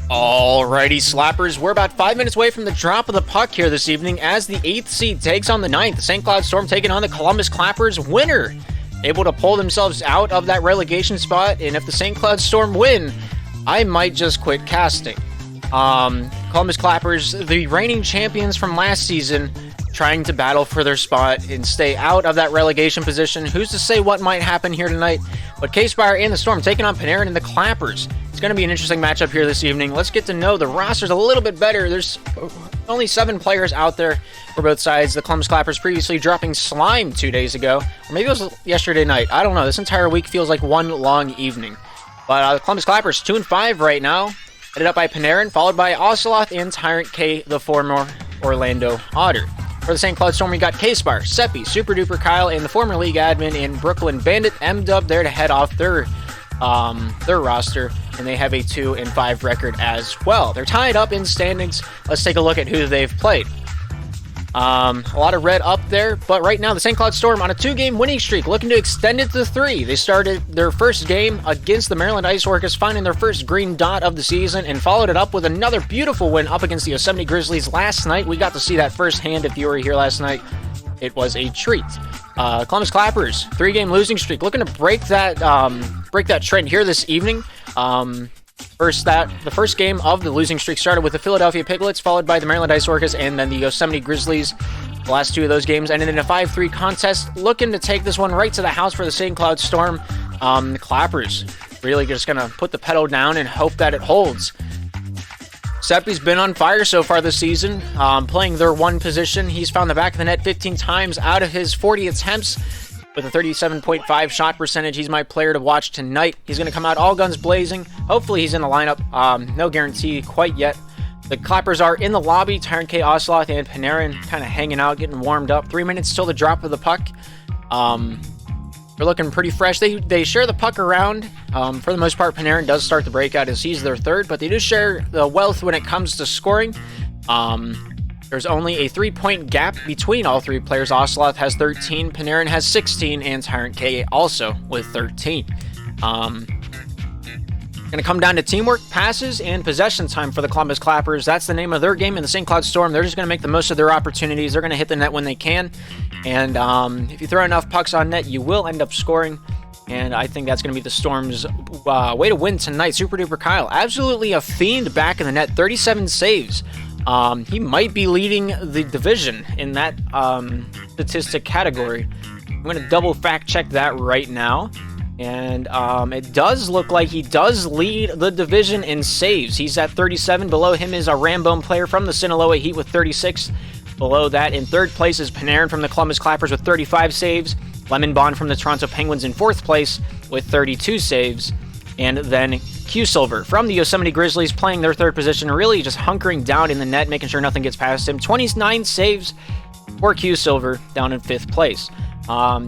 Alrighty, Slappers, we're about 5 minutes away from the drop of the puck here this evening as the 8th seed takes on the 9th. The St. Cloud Storm taking on the Columbus Clappers, winner able to pull themselves out of that relegation spot, and if the St. Cloud Storm win, I might just quit casting. Columbus Clappers, the reigning champions from last season, trying to battle for their spot and stay out of that relegation position. Who's to say what might happen here tonight? But K-Spire and the Storm taking on Panarin and the Clappers. It's going to be an interesting matchup here this evening. Let's get to know the rosters a little bit better. There's only 7 players out there for both sides. The Columbus Clappers previously dropping Slime 2 days ago. Or maybe it was yesterday night. I don't know. This entire week feels like one long evening. But the Columbus Clappers 2-5 right now. Headed up by Panarin, followed by Oceloth and Tyrant K, the former Orlando Otter. For the St. Cloud Storm, we got K-Spar, Seppi, Super Duper Kyle, and the former league admin in Brooklyn Bandit, M-Dub, there to head off their roster, and they have a 2-5 record as well. They're tied up in standings. Let's take a look at who they've played. A lot of red up there, but right now the St. Cloud Storm on a 2-game winning streak, looking to extend it to 3. They started their first game against the Maryland Ice Orcas, finding their first green dot of the season, and followed it up with another beautiful win up against the Yosemite Grizzlies last night. We got to see that firsthand. If you were here last night, it was a treat. Columbus Clappers, 3-game losing streak, looking to break that trend here this evening. The first game of the losing streak started with the Philadelphia Piglets, followed by the Maryland Ice Orcas, and then the Yosemite Grizzlies. The last 2 of those games ended in a 5-3 contest, looking to take this one right to the house for the St. Cloud Storm. The Clappers really just going to put the pedal down and hope that it holds. Seppi's been on fire so far this season, playing their one position. He's found the back of the net 15 times out of his 40 attempts. With a 37.5 shot percentage, he's my player to watch tonight. He's going to come out all guns blazing. Hopefully he's in the lineup. No guarantee quite yet. The Clappers are in the lobby. Tyrant K, Oceloth, and Panarin kind of hanging out, getting warmed up. 3 minutes till the drop of the puck. They're looking pretty fresh. They share the puck around. For the most part, Panarin does start the breakout as he's their third, but they do share the wealth when it comes to scoring. There's only a 3-point gap between all 3 players. Oceloth has 13, Panarin has 16, and Tyrant K also with 13. Going to come down to teamwork, passes, and possession time for the Columbus Clappers. That's the name of their game. In the St. Cloud Storm, they're just going to make the most of their opportunities. They're going to hit the net when they can. And if you throw enough pucks on net, you will end up scoring. And I think that's going to be the Storm's way to win tonight. Super Duper Kyle, absolutely a fiend back in the net. 37 saves. He might be leading the division in that statistic category. I'm going to double fact check that right now. And it does look like he does lead the division in saves. He's at 37. Below him is a Rambone player from the Sinaloa Heat with 36. Below that, in 3rd place, is Panarin from the Columbus Clappers with 35 saves. Lemon Bond from the Toronto Penguins in 4th place with 32 saves. And then Q-Silver from the Yosemite Grizzlies playing their 3rd position, really just hunkering down in the net, making sure nothing gets past him. 29 saves for Q-Silver down in 5th place.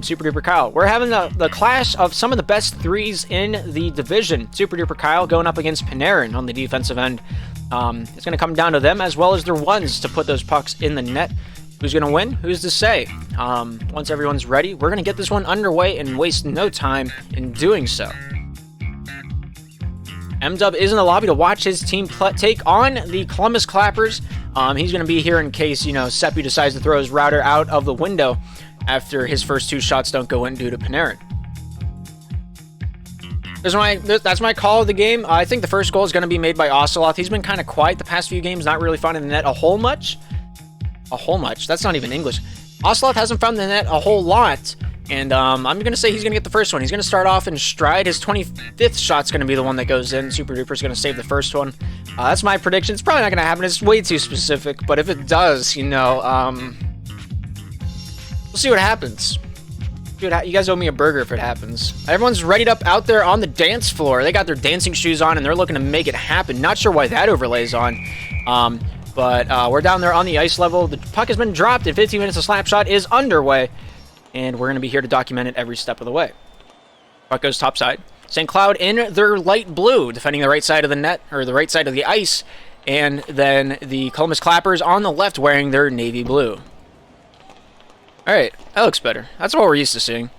Super Duper Kyle. We're having the clash of some of the best threes in the division. Super Duper Kyle going up against Panarin on the defensive end. It's going to come down to them as well as their ones to put those pucks in the net. Who's going to win? Who's to say? Once everyone's ready, we're going to get this one underway and waste no time in doing so. M-Dub is in the lobby to watch his team take on the Columbus Clappers. He's going to be here in case, Seppi decides to throw his router out of the window after his first 2 shots don't go in due to Panarin. That's my call of the game. I think the first goal is going to be made by Oceloth. He's been kind of quiet the past few games, not really finding the net a whole much. That's not even English. Oceloth hasn't found the net a whole lot. And I'm going to say he's going to get the first one. He's going to start off in stride. His 25th shot's going to be the one that goes in. Super Duper's going to save the first one. That's my prediction. It's probably not going to happen. It's way too specific. But if it does, we'll see what happens. You guys owe me a burger if it happens. Everyone's readied up out there on the dance floor. They got their dancing shoes on, and they're looking to make it happen. Not sure why that overlay's on. But we're down there on the ice level. The puck has been dropped. In 15 minutes, the slap shot is underway. And we're going to be here to document it every step of the way. Puck goes topside. St. Cloud in their light blue, defending the right side of the net, or the right side of the ice. And then the Columbus Clappers on the left wearing their navy blue. Alright, that looks better. That's what we're used to seeing.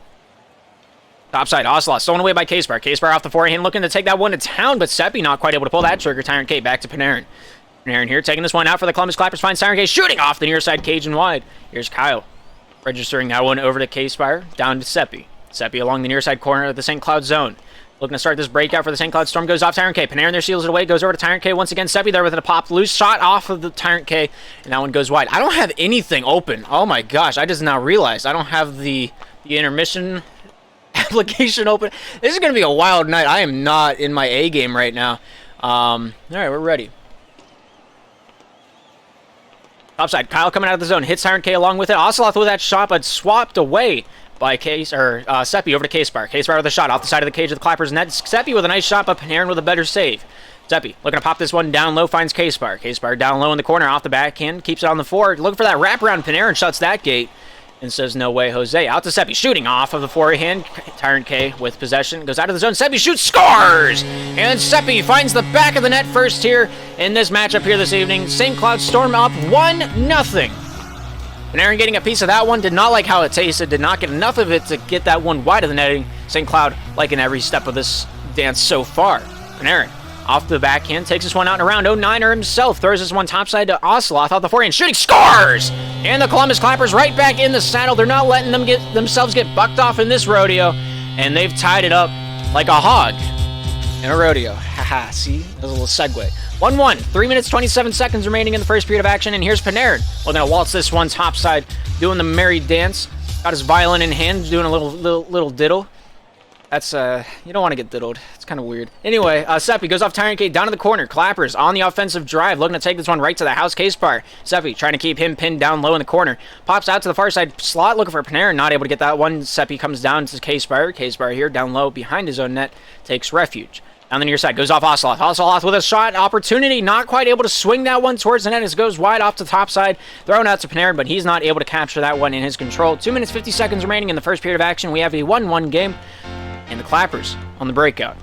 Topside, Ocelot stolen away by K-Spar. K-Spar off the forehand, looking to take that one to town, but Seppi not quite able to pull that trigger. Tyrant K back to Panarin. Panarin here, taking this one out for the Columbus Clappers. Finds Tyrant K shooting off the near side cage and wide. Here's Kyle, registering that one over to K-Spar, down to Seppi. Seppi along the near side corner of the St. Cloud zone. Looking to start this breakout for the St. Cloud Storm. Goes off Tyrant K. Panarin there seals it away. Goes over to Tyrant K once again. Seppi there with a pop. Loose shot off of the Tyrant K. And that one goes wide. I don't have anything open. Oh my gosh. I just now realized I don't have the intermission application open. This is going to be a wild night. I am not in my A game right now. All right, we're ready. Topside. Kyle coming out of the zone. Hits Tyrant K along with it. Ocelot with that shot, but swapped away by Seppi over to K-Spar. K-Spar with a shot off the side of the cage of the Clappers net. Seppi with a nice shot, but Panarin with a better save. Seppi looking to pop this one down low, finds K-Spar. K-Spar down low in the corner, off the backhand, keeps it on the forward. Looking for that wraparound. Panarin shuts that gate and says, no way, Jose. Out to Seppi, shooting off of the forehand. Tyrant K with possession, goes out of the zone. Seppi shoots, scores! And Seppi finds the back of the net first here in this matchup here this evening. St. Cloud Storm up 1-0. Panarin getting a piece of that one. Did not like how it tasted. Did not get enough of it to get that one wide of the netting. St. Cloud liking every step of this dance so far. Panarin off the backhand. Takes this one out and around. 09er himself. Throws this one topside to Ocelot off the forehand. Shooting. Scores! And the Columbus Clappers right back in the saddle. They're not letting themselves get bucked off in this rodeo. And they've tied it up like a hog in a rodeo. Haha, see? That was a little segue. 1-1. 3 minutes, 27 seconds remaining in the first period of action, and here's Panarin. Well, going to waltz this one topside, doing the merry dance. Got his violin in hand, doing a little diddle. That's, you don't want to get diddled. It's kind of weird. Anyway, Seppi goes off Tyrant K down to the corner. Clappers on the offensive drive, looking to take this one right to the house. K-Spar. Seppi trying to keep him pinned down low in the corner. Pops out to the far side slot, looking for Panarin. Not able to get that one. Seppi comes down to K-Spar. K-Spar here, down low behind his own net, takes refuge. On the near side, goes off Ocelot. Ocelot with a shot opportunity, not quite able to swing that one towards the net. It goes wide off the top side, thrown out to Panarin, but he's not able to capture that one in his control. 2 minutes, 50 seconds remaining in the first period of action. We have a 1-1 game, and the Clappers on the breakout.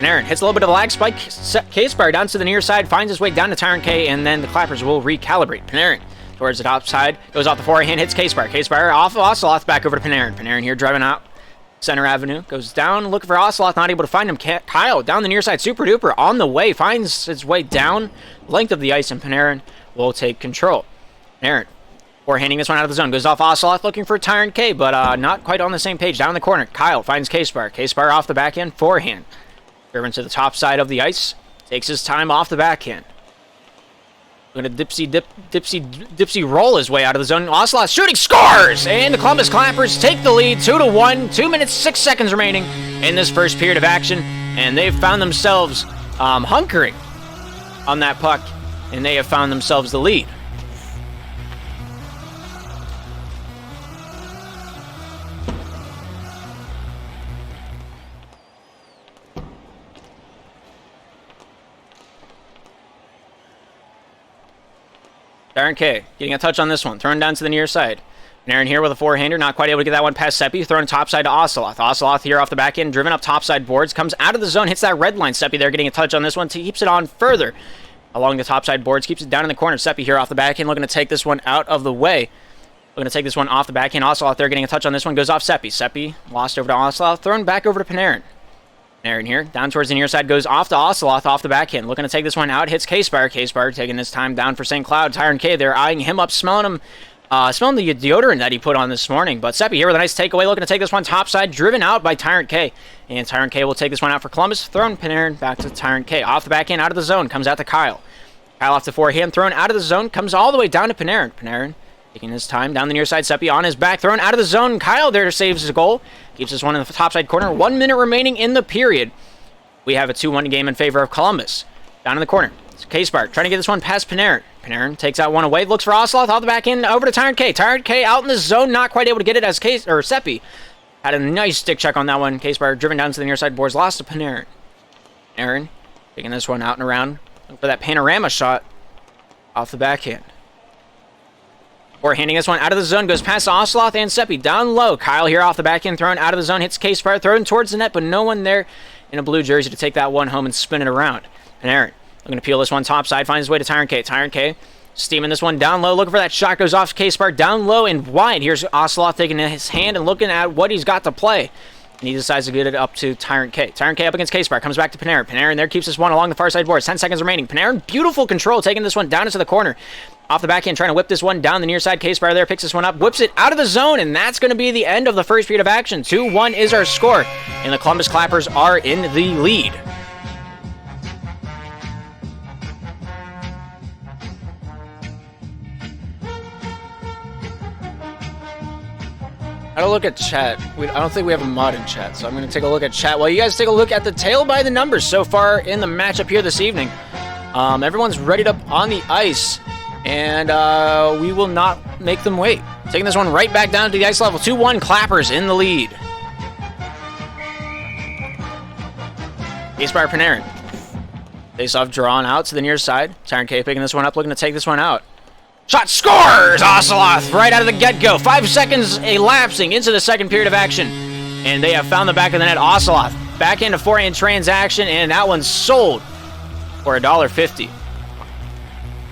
Panarin hits a little bit of a lag spike. K-Spar down to the near side, finds his way down to Tyrant K, and then the Clappers will recalibrate. Panarin towards the top side, goes off the forehand, hits K-Spar. K-Spar off of Ocelot, back over to Panarin. Panarin here driving out Center Avenue, goes down, looking for Ocelot, not able to find him. Kyle down the near side, super duper on the way, finds his way down length of the ice, and Panarin will take control. Panarin forehanding this one out of the zone, goes off Ocelot, looking for Tyrant K, but not quite on the same page. Down in the corner, Kyle finds K-Spar. K-Spar off the backhand, forehand. Driven to the top side of the ice, takes his time off the backhand. Going to dipsy roll his way out of the zone. Ocelot shooting, scores! And the Columbus Clappers take the lead 2-1. 2 minutes, 6 seconds remaining in this first period of action. And they've found themselves hunkering on that puck. And they have found themselves the lead. Tyrant K getting a touch on this one. Thrown down to the near side. Panarin here with a forehander. Not quite able to get that one past Seppi. Thrown topside to Ocelot. Ocelot here off the back end. Driven up topside boards. Comes out of the zone. Hits that red line. Seppi there getting a touch on this one. Keeps it on further along the topside boards. Keeps it down in the corner. Seppi here off the back end. Looking to take this one out of the way. Looking to take this one off the back end. Ocelot there getting a touch on this one. Goes off Seppi. Seppi lost over to Ocelot. Thrown back over to Panarin. Panarin here, down towards the near side, goes off to Ocelot, off the backhand. Looking to take this one out, hits K-Spar. K-Spar taking his time down for St. Cloud. Tyrant K there, eyeing him up, smelling the deodorant that he put on this morning. But Seppi here with a nice takeaway, looking to take this one topside, driven out by Tyrant K. And Tyrant K will take this one out for Columbus. Thrown Panarin back to Tyrant K. Off the backhand, out of the zone, comes out to Kyle. Kyle off the forehand, thrown out of the zone, comes all the way down to Panarin. Panarin taking his time down the near side, Seppi on his back, thrown out of the zone. Kyle there saves his goal. Keeps this one in the topside corner. 1 minute remaining in the period. We have a 2-1 game in favor of Columbus. Down in the corner, it's K-Spar trying to get this one past Panarin. Panarin takes that one away, looks for Ocelot, off the back end, over to Tyrant K. Tyrant K out in the zone, not quite able to get it as Seppi had a nice stick check on that one. K-Spar driven down to the near side boards, lost to Panarin. Panarin taking this one out and around, looking for that panorama shot off the backhand. Forehanding this one out of the zone, goes past Ocelot and Seppi, down low. Kyle here off the backhand, thrown out of the zone, hits K-Spar, thrown towards the net, but no one there in a blue jersey to take that one home and spin it around. Panarin looking to peel this one topside, finds his way to Tyrant K. Tyrant K Steaming this one down low, looking for that shot, goes off K-Spark down low and wide. Here's Ocelot taking his hand and looking at what he's got to play. And he decides to get it up to Tyrant K. Tyrant K up against K-Spark, comes back to Panarin. Panarin there keeps this one along the far side boards. 10 seconds remaining. Panarin, beautiful control, taking this one down into the corner. Off the backhand, trying to whip this one down the near side. K-Spark there picks this one up, whips it out of the zone, and that's going to be the end of the first period of action. 2-1 is our score, and the Columbus Clappers are in the lead. I don't look at chat. I don't think we have a mod in chat, so I'm going to take a look at chat while you guys take a look at the tail by the numbers so far in the matchup here this evening. Everyone's readied up on the ice, and we will not make them wait. Taking this one right back down to the ice level. 2-1 Clappers in the lead. K-Spire Panarin. Face-off drawn out to the near side. Tyrant K picking this one up, looking to take this one out. Shot scores! Ocelot right out of the get-go. 5 seconds elapsing into the second period of action. And they have found the back of the net. Ocelot back into forehand transaction, and that one's sold for $1.50.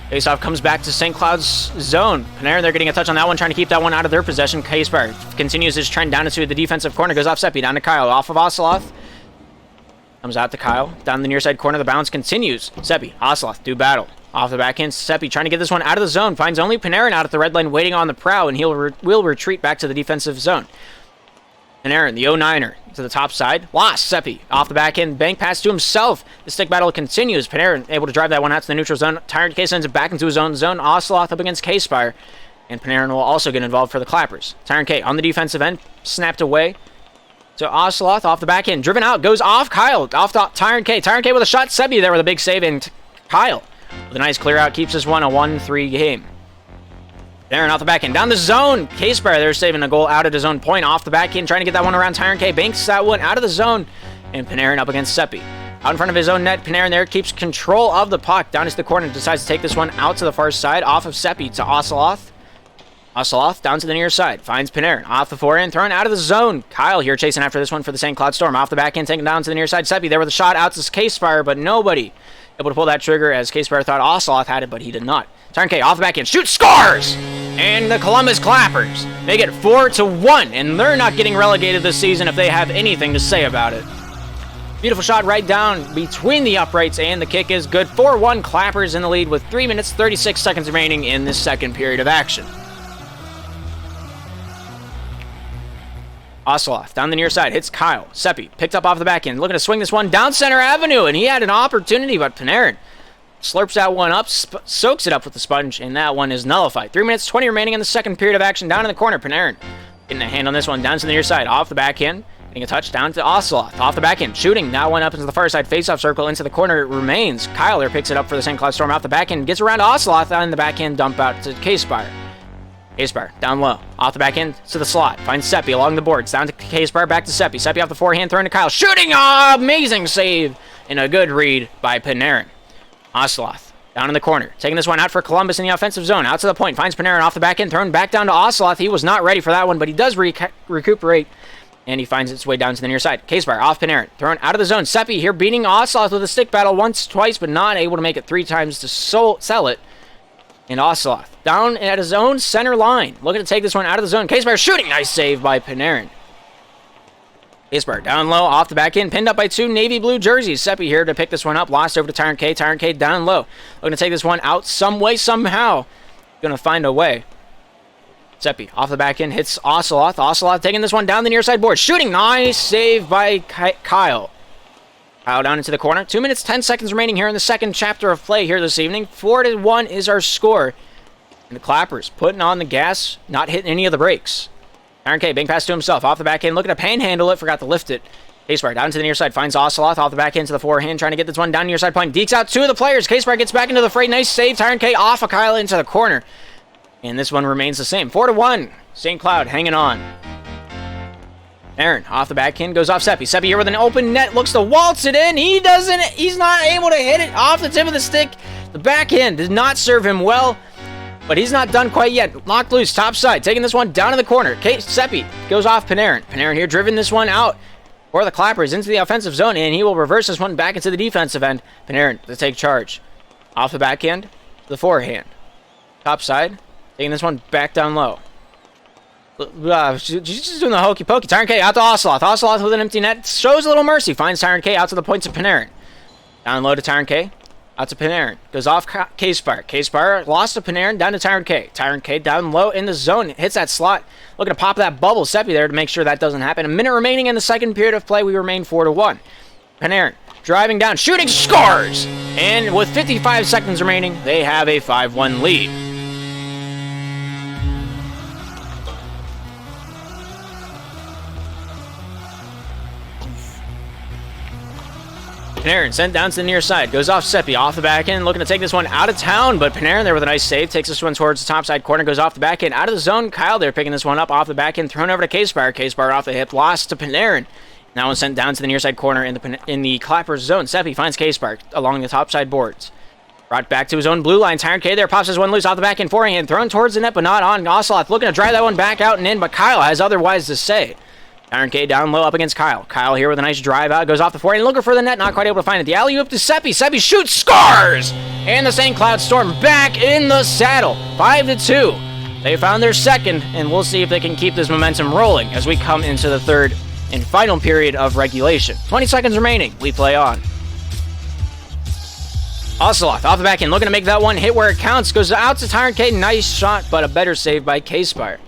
Faceoff comes back to St. Cloud's zone. Panarin, they're getting a touch on that one, trying to keep that one out of their possession. K-Spire continues his trend down into the defensive corner, goes off Seppi, down to Kyle, off of Ocelot. Comes out to Kyle, down the near side corner, the bounce continues. Seppi, Ocelot, do battle. Off the backhand, Seppi trying to get this one out of the zone, finds only Panarin out at the red line waiting on the prow, and will retreat back to the defensive zone. Panarin, the 09er, to the top side. Lost. Seppi off the backhand. Bank pass to himself. The stick battle continues. Panarin able to drive that one out to the neutral zone. Tyrant K sends it back into his own zone. Ocelot up against K-Spire. And Panarin will also get involved for the Clappers. Tyrant K on the defensive end. Snapped away to Ocelot off the backhand. Driven out. Goes off Kyle. Off to Tyrant K. Tyrant K with a shot. Seppi there with a big save. And Kyle with a nice clear out. Keeps this one a 1-3 game. Panarin off the backhand, down the zone. K-Spire there saving a goal out at his own point. Off the backhand, trying to get that one around Tyrant K. Banks that one out of the zone. And Panarin up against Seppi. Out in front of his own net, Panarin there keeps control of the puck. Down into the corner, decides to take this one out to the far side. Off of Seppi to Ocelot. Ocelot down to the near side. Finds Panarin. Off the forehand, thrown out of the zone. Kyle here chasing after this one for the St. Cloud Storm. Off the backhand, taken down to the near side. Seppi there with a shot out to K-Spire, but nobody able to pull that trigger as K-Spire thought Ocelot had it, but he did not. Tyrant K off the backhand, shoots, scores! And the Columbus Clappers make it 4-1, and they're not getting relegated this season if they have anything to say about it. Beautiful shot right down between the uprights, and the kick is good. 4-1 Clappers in the lead with 3 minutes, 36 seconds remaining in this second period of action. Ocelot down the near side, hits Kyle. Seppi picked up off the back end, looking to swing this one down center avenue, and he had an opportunity, but Panarin slurps that one up, soaks it up with the sponge, and that one is nullified. 3 minutes, 20 remaining in the second period of action. Down in the corner, Panarin getting a hand on this one, down to the near side, off the backhand, getting a touch down to Ocelot, off the backhand, shooting that one up into the far side, face-off circle into the corner. It remains. Kyle there picks it up for the St. Cloud Storm, off the backhand, gets around to Ocelot, on the backhand, dump out to K-Spire. K-Spire down low, off the back end to the slot, finds Seppi along the boards, down to K-Spire, back to Seppi. Seppi off the forehand, thrown to Kyle, shooting, amazing save, and a good read by Panarin. Ocelot down in the corner, taking this one out for Columbus in the offensive zone, out to the point, finds Panarin off the back end, thrown back down to Ocelot. He was not ready for that one, but he does recuperate, and he finds its way down to the near side. K-Spire off Panarin, thrown out of the zone. Seppi here beating Ocelot with a stick battle once, twice, but not able to make it 3 times to sell it. And Ocelot down at his own center line, looking to take this one out of the zone. K-Spire shooting, nice save by Panarin. K-Spire down low, off the back end, pinned up by 2 navy blue jerseys. Seppi here to pick this one up, lost over to Tyrant K. Tyrant K down low, looking to take this one out some way, somehow. Gonna find a way. Seppi off the back end, hits Ocelot. Ocelot taking this one down the near side board, shooting, nice save by Kyle. Kyle down into the corner. 2 minutes, 10 seconds remaining here in the second chapter of play here this evening. 4-1 is our score. And the Clappers putting on the gas, not hitting any of the brakes. Tyrant K, big pass to himself. Off the back end, looking to panhandle it, forgot to lift it. K-Spire down to the near side, finds Ocelot off the back end to the forehand, trying to get this one down near side point. Dekes out 2 of the players. K-Spire gets back into the fray. Nice save. Tyrant K off of Kyle into the corner. And this one remains the same. 4-1. St. Cloud hanging on. Aaron off the backhand, goes off Seppi. Seppi here with an open net, looks to waltz it in. He's not able to hit it off the tip of the stick. The backhand did not serve him well, but he's not done quite yet. Locked loose, top side, taking this one down in the corner. Seppi goes off Panarin. Panarin here driven this one out for the Clappers into the offensive zone, and he will reverse this one back into the defensive end. Panarin to take charge. Off the backhand, the forehand. Top side. Taking this one back down low. She's just doing the hokey pokey. Tyrant K out to Oceloth. Oceloth with an empty net. Shows a little mercy. Finds Tyrant K out to the points of Panarin. Down low to Tyrant K. Out to Panarin. Goes off K-Spire. K-Spire lost to Panarin. Down to Tyrant K. Tyrant K down low in the zone. Hits that slot. Looking to pop that bubble. Seppi there to make sure that doesn't happen. A minute remaining in the second period of play. We remain 4-1. Panarin driving down. Shooting. Scores! And with 55 seconds remaining, they have a 5-1 lead. Panarin sent down to the near side. Goes off Seppi. Off the back end. Looking to take this one out of town. But Panarin there with a nice save. Takes this one towards the top side corner. Goes off the back end. Out of the zone. Kyle there picking this one up off the back end. Thrown over to K-Spire. K-Spire off the hip. Lost to Panarin. Now one sent down to the near side corner in the Clappers zone. Seppi finds K-Spire along the top side boards. Brought back to his own blue line. Tyrant K there pops his one loose off the back end. Forehand. Thrown towards the net but not on. Oceloth looking to drive that one back out and in. But Kyle has otherwise to say. Tyrant K down low up against Kyle. Kyle here with a nice drive out. Goes off the forehand. Looking for the net. Not quite able to find it. The alley-oop to Seppi. Seppi shoots. Scores! And the St. Cloud Storm back in the saddle. 5-2. They found their second. And we'll see if they can keep this momentum rolling as we come into the third and final period of regulation. 20 seconds remaining. We play on. Oceloth off the back end. Looking to make that one hit where it counts. Goes out to Tyrant K. Nice shot. But a better save by K-Spire.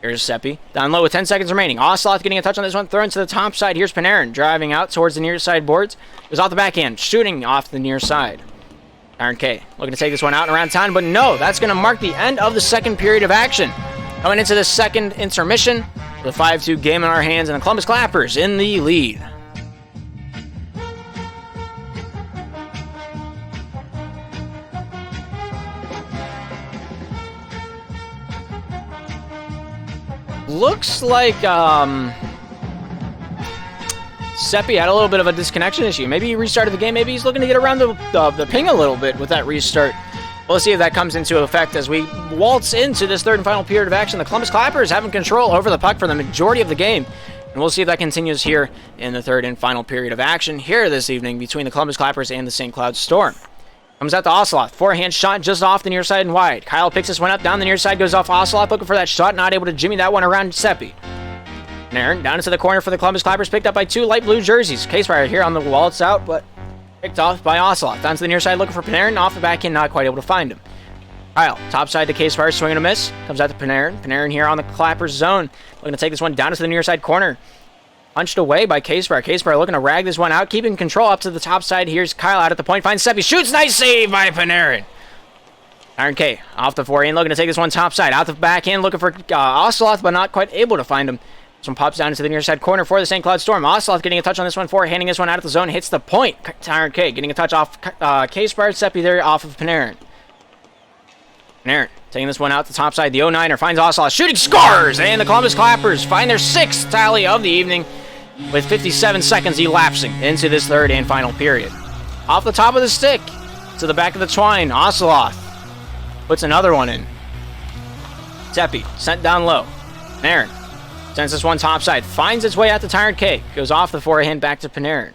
Here's Seppi. Down low with 10 seconds remaining. Oceloth getting a touch on this one. Thrown to the top side. Here's Panarin. Driving out towards the near side boards. Goes off the backhand. Shooting off the near side. Tyrant K looking to take this one out and around town. But no, that's going to mark the end of the second period of action. Coming into the second intermission. With a 5-2 game in our hands. And the Columbus Clappers in the lead. Looks like Seppi had a little bit of a disconnection issue. Maybe he restarted the game. Maybe he's looking to get around the ping a little bit with that restart. We'll see if that comes into effect as we waltz into this third and final period of action. The Columbus Clappers having control over the puck for the majority of the game. And we'll see if that continues here in the third and final period of action here this evening between the Columbus Clappers and the St. Cloud Storm. Comes out to Oceloth. Forehand shot just off the near side and wide. Kyle picks this one up. Down the near side goes off Oceloth. Looking for that shot. Not able to jimmy that one around Seppi. Panarin down into the corner for the Columbus Clappers. Picked up by two light blue jerseys. K-Spire here on the wall. It's out, but picked off by Oceloth. Down to the near side looking for Panarin. Off the back end. Not quite able to find him. Kyle, top side to K-Spire. Swing and a miss. Comes out to Panarin. Panarin here on the Clappers zone. Looking to take this one down to the near side corner. Punched away by K-Spire. K-Spire looking to rag this one out. Keeping control up to the top side. Here's Kyle out at the point. Finds Seppi. Shoots. Nice save by Panarin. Tyrant K off the forehand. Looking to take this one top side. Out the backhand. Looking for Oceloth, but not quite able to find him. This one pops down into the near side corner for the St. Cloud Storm. Oceloth getting a touch on this one. Forehanding this one out of the zone. Hits the point. Tyrant K getting a touch off K-Spire. Seppi there off of Panarin. Panarin taking this one out the top side. The 09er finds Oceloth. Shooting. Scores! And the Columbus Clappers find their sixth tally of the evening, with 57 seconds elapsing into this third and final period. Off the top of the stick to the back of the twine, Oceloth puts another one in. Seppi sent down low. Panarin sends this one topside, finds its way out to Tyrant K. Goes off the forehand back to Panarin.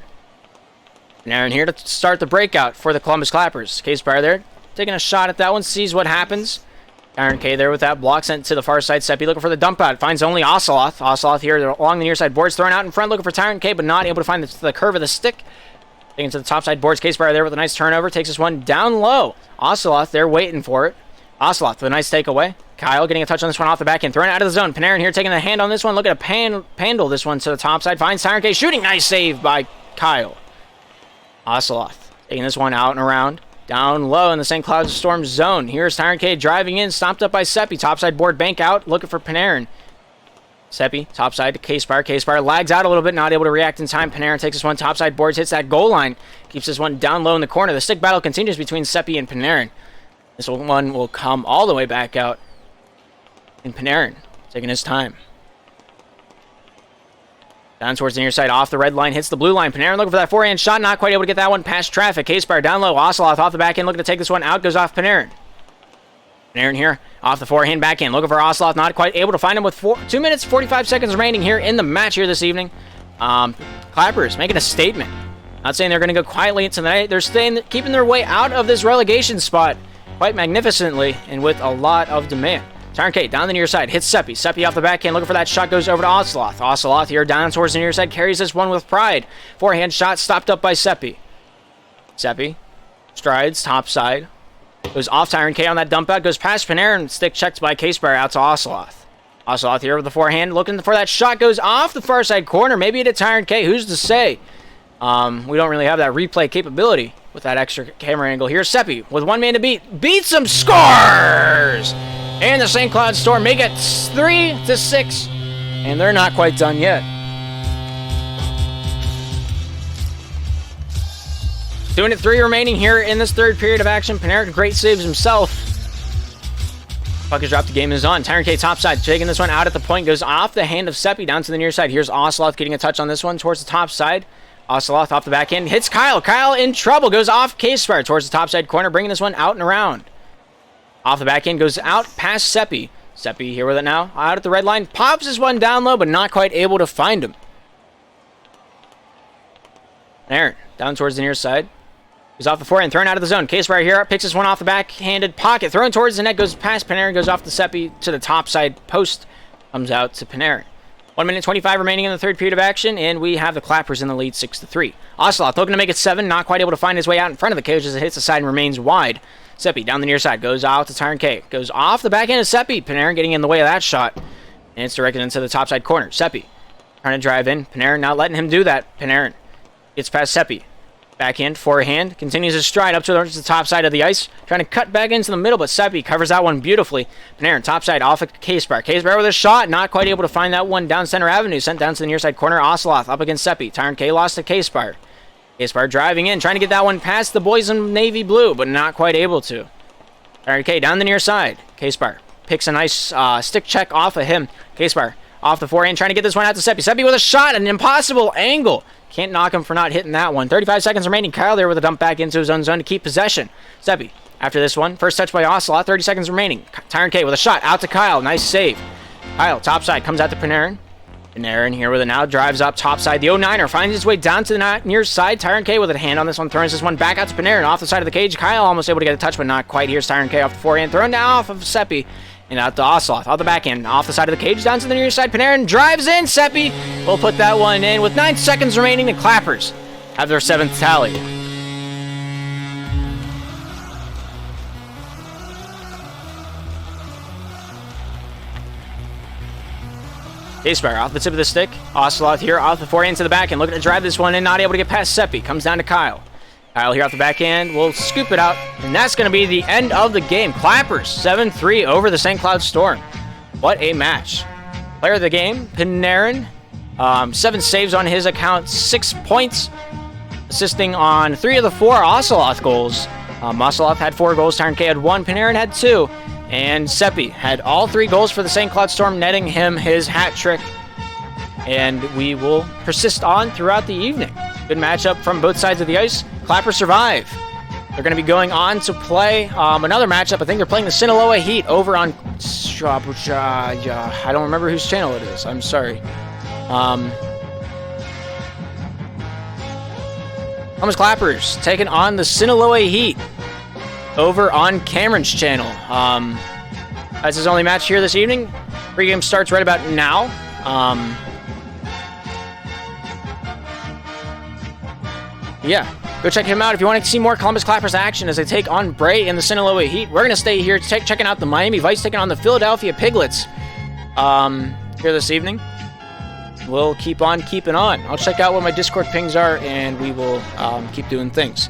Panarin here to start the breakout for the Columbus Clappers. K-Spire there taking a shot at that one, sees what happens. Tyrant K there with that block sent to the far side. Seppi looking for the dump out. Finds only Oceloth. Oceloth here along the near side boards. Thrown out in front looking for Tyrant K, but not able to find the curve of the stick. Taking to the top side boards. K-Spire there with a nice turnover. Takes this one down low. Oceloth there waiting for it. Oceloth with a nice takeaway. Kyle getting a touch on this one off the back end. Thrown out of the zone. Panarin here taking the hand on this one. Looking to handle this one to the top side. Finds Tyrant K shooting. Nice save by Kyle. Oceloth taking this one out and around. Down low in the St. Cloud Storm zone. Here's Tyrant K driving in. Stomped up by Seppi. Topside board bank out. Looking for Panarin. Seppi, topside to K-Spire. K-Spire lags out a little bit. Not able to react in time. Panarin takes this one. Topside boards. Hits that goal line. Keeps this one down low in the corner. The stick battle continues between Seppi and Panarin. This one will come all the way back out. And Panarin taking his time. Down towards the near side, off the red line, hits the blue line. Panarin looking for that forehand shot, not quite able to get that one past traffic. K-Spire down low, Oceloth off the back end, looking to take this one out, goes off Panarin. Panarin here, off the forehand backhand, looking for Oceloth, not quite able to find him with 2 minutes, 45 seconds remaining here in the match here this evening. Clappers making a statement. Not saying they're going to go quietly into the night. They're keeping their way out of this relegation spot quite magnificently and with a lot of demand. Tyrant K down the near side, hits Seppi. Seppi off the backhand, looking for that shot, goes over to Oceloth. Oceloth here down towards the near side, carries this one with pride. Forehand shot stopped up by Seppi. Seppi strides, top side. Goes off Tyrant K on that dump out, goes past Panarin, stick checked by K-Spire out to Oceloth. Oceloth here with the forehand, looking for that shot, goes off the far side corner, maybe to Tyrant K, who's to say? We don't really have that replay capability with that extra camera angle. Here's Seppi with one man to beat. Beats him, scores! And the St. Cloud Storm make it 3-6. And they're not quite done yet. Doing it 3 remaining here in this third period of action. Panarin great saves himself. Puck is dropped, the game is on. Tyrant K topside, taking this one out at the point. Goes off the hand of Seppi down to the near side. Here's Oceloth getting a touch on this one towards the top side. Oceloth off the back end. Hits Kyle. Kyle in trouble. Goes off K-Spire towards the top side corner, bringing this one out and around. Off the back end, goes out past Seppi. Seppi here with it now. Out at the red line. Pops this one down low, but not quite able to find him. Aaron, down towards the near side. Goes off the forehand, thrown out of the zone. Case right here, picks this one off the backhanded pocket. Thrown towards the net, goes past Panarin, goes off the Seppi to the top side post. Comes out to Panarin. 1 minute 25 remaining in the third period of action, and we have the Clappers in the lead 6-3. Oceloth looking to make it 7, not quite able to find his way out in front of the cage as it hits the side and remains wide. Seppi down the near side, goes out to Tyrant K. Goes off the backhand of Seppi. Panarin getting in the way of that shot. And it's directed into the top side corner. Seppi trying to drive in. Panarin not letting him do that. Panarin gets past Seppi. Backhand, forehand, continues his stride up towards the top side of the ice. Trying to cut back into the middle, but Seppi covers that one beautifully. Panarin, top side, off of K-Spire. K-Spire with a shot, not quite able to find that one down center avenue. Sent down to the near side corner. Oceloth up against Seppi. Tyrant K lost to K-Spire. K-Spire driving in, trying to get that one past the boys in navy blue, but not quite able to. Tyrant K down the near side. K-Spire picks a nice stick check off of him. K-Spire off the forehand, trying to get this one out to Seppi. Seppi with a shot, an impossible angle. Can't knock him for not hitting that one. 35 seconds remaining. Kyle there with a dump back into his own zone to keep possession. Seppi after this one. First touch by Oceloth. 30 seconds remaining. Tyrant K with a shot out to Kyle. Nice save. Kyle topside comes out to Panarin. Panarin here with it now. Drives up topside. The 09er finds his way down to the near side. Tyrant K with a hand on this one. Throws this one back out to Panarin off the side of the cage. Kyle almost able to get a touch, but not quite. Here's Tyrant K off the forehand. Thrown down off of Seppi. And out to Oceloth. Off the back end. Off the side of the cage. Down to the near side. Panarin drives in. Seppi will put that one in. With 9 seconds remaining, the Clappers have their 7th tally. K-Spire off the tip of the stick. Oceloth here off the forehand to the back end. Looking to drive this one in. Not able to get past Seppi. Comes down to Kyle. Kyle here off the back end will scoop it out, and that's going to be the end of the game. Clappers 7-3 over the St. Cloud Storm. What a match. Player of the game, Panarin. 7 saves on his account, 6 points, assisting on 3 of the 4 Oceloth goals. Oceloth had 4 goals, Tyrant K had 1, Panarin had 2, and Seppi had all 3 goals for the St. Cloud Storm, netting him his hat trick. And we will persist on throughout the evening. Good matchup from both sides of the ice. Clappers survive. They're going to be going on to play another matchup. I think they're playing the Sinaloa Heat over on... I don't remember whose channel it is. I'm sorry. Thomas Clappers taking on the Sinaloa Heat over on Cameron's channel. That's his only match here this evening. Pre-game starts right about now. Yeah, go check him out if you want to see more Columbus Clappers action as they take on Bray and the Sinaloa Heat. We're going to stay here checking out the Miami Vice taking on the Philadelphia Piglets here this evening. We'll keep on keeping on. I'll check out what my Discord pings are, and we will keep doing things.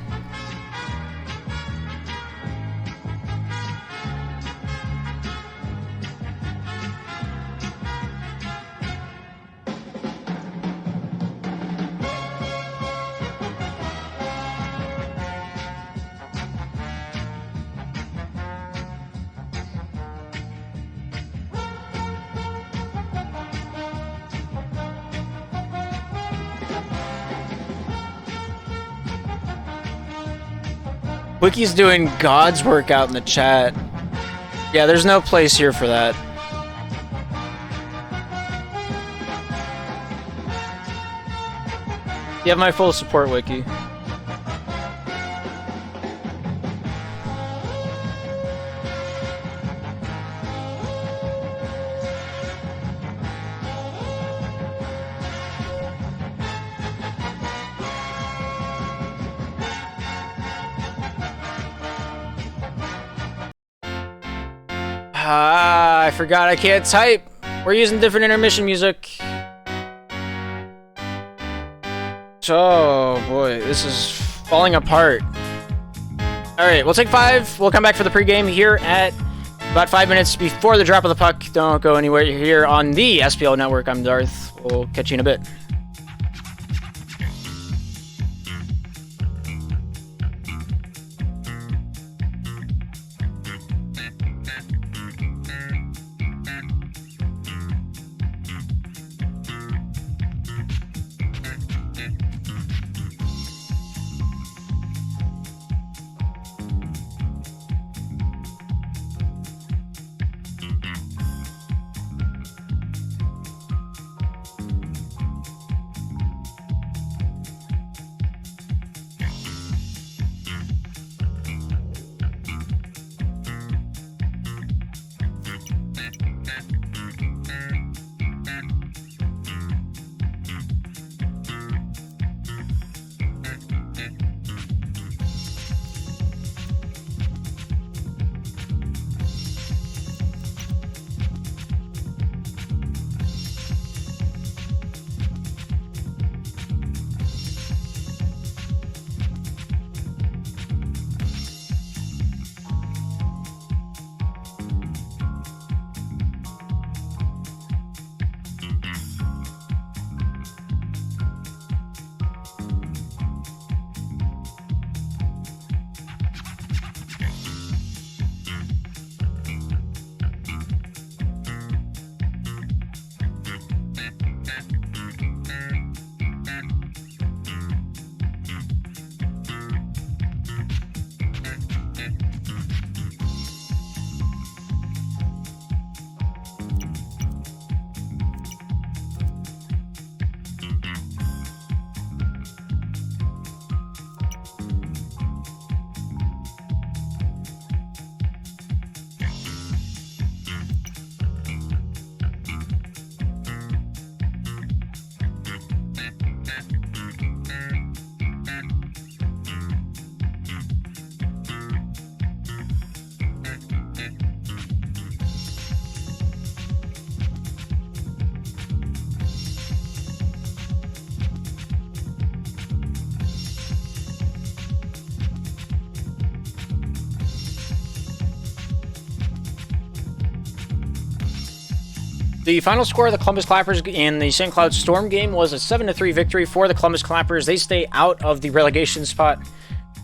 Wiki's doing God's work out in the chat. Yeah, there's no place here for that. You have my full support, Wiki. I forgot I can't type. We're using different intermission music. Oh boy, this is falling apart. Alright, we'll take 5. We'll come back for the pregame here at about 5 minutes before the drop of the puck. Don't go anywhere. You're here on the SPL network. I'm Darth. We'll catch you in a bit. The final score of the Columbus Clappers in the St. Cloud Storm game was a 7-3 victory for the Columbus Clappers. They stay out of the relegation spot,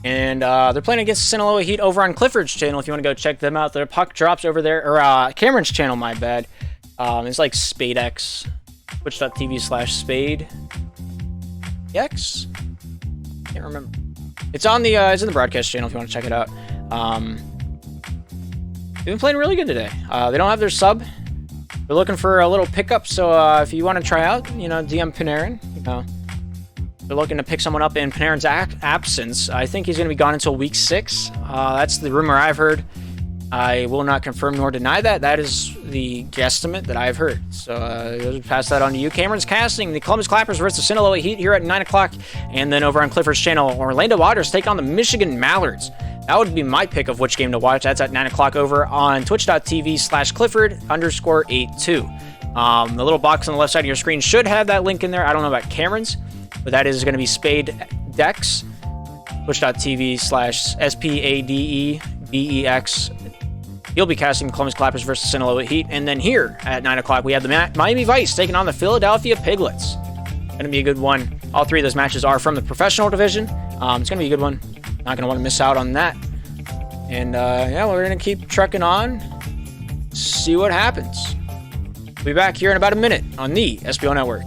and they're playing against the Sinaloa Heat over on Clifford's channel if you want to go check them out. Their puck drops over there, or Cameron's channel, my bad. It's like SpadeX, twitch.tv/Spade. X? Can't remember. It's on the it's in the broadcast channel if you want to check it out. They've been playing really good today. They don't have their sub. They're looking for a little pickup, so if you want to try out, DM Panarin. They're looking to pick someone up in Panarin's absence. I think he's going to be gone until week 6. That's the rumor I've heard. I will not confirm nor deny that. That is the guesstimate that I've heard. So I'll pass that on to you. Cameron's casting the Columbus Clappers versus the Sinaloa Heat here at 9 o'clock. And then over on Clifford's channel, Orlando Otters take on the Michigan Mallards. That would be my pick of which game to watch. That's at 9 o'clock over on twitch.tv/Clifford_82. The little box on the left side of your screen should have that link in there. I don't know about Cameron's, but that is going to be Spade Dex. Twitch.tv/SPADEBEX. He'll be casting Columbus Clappers versus Sinaloa Heat. And then here at 9 o'clock, we have the Miami Vice taking on the Philadelphia Piglets. Going to be a good one. All 3 of those matches are from the professional division. It's going to be a good one. Not going to want to miss out on that. And yeah, we're going to keep trucking on. See what happens. We'll be back here in about a minute on the SPL Network.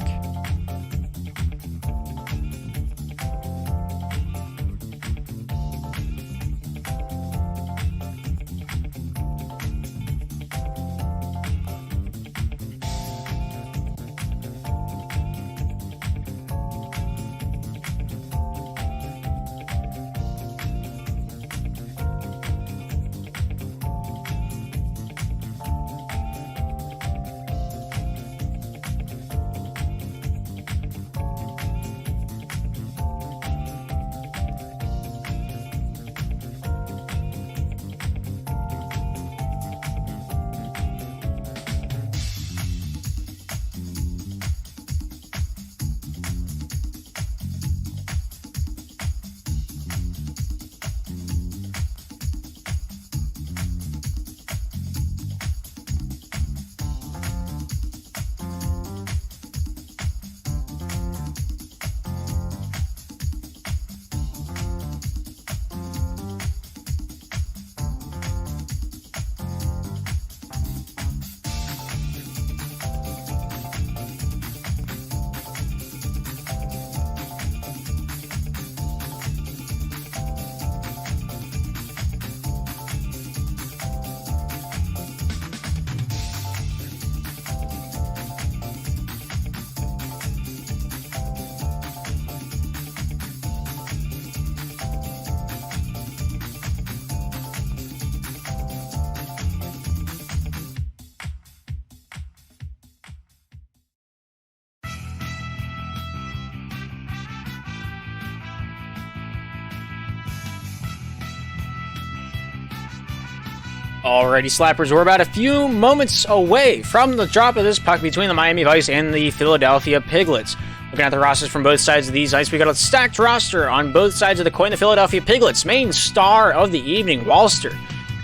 Alrighty, Slappers, we're about a few moments away from the drop of this puck between the Miami Vice and the Philadelphia Piglets. Looking at the rosters from both sides of these ice, we got a stacked roster on both sides of the coin. The Philadelphia Piglets, main star of the evening, Walster,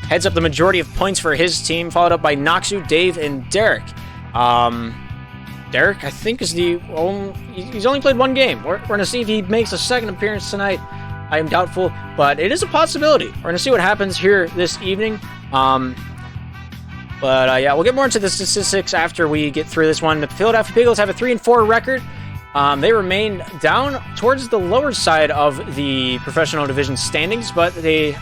heads up the majority of points for his team, followed up by Noxu, Dave, and Derek. Derek, I think, is the only... He's only played one game. We're going to see if he makes a second appearance tonight. I am doubtful, but it is a possibility. We're going to see what happens here this evening. Yeah, we'll get more into the statistics after we get through this one. The Philadelphia Piglets have a 3-4 record. They remain down towards the lower side of the professional division standings, but they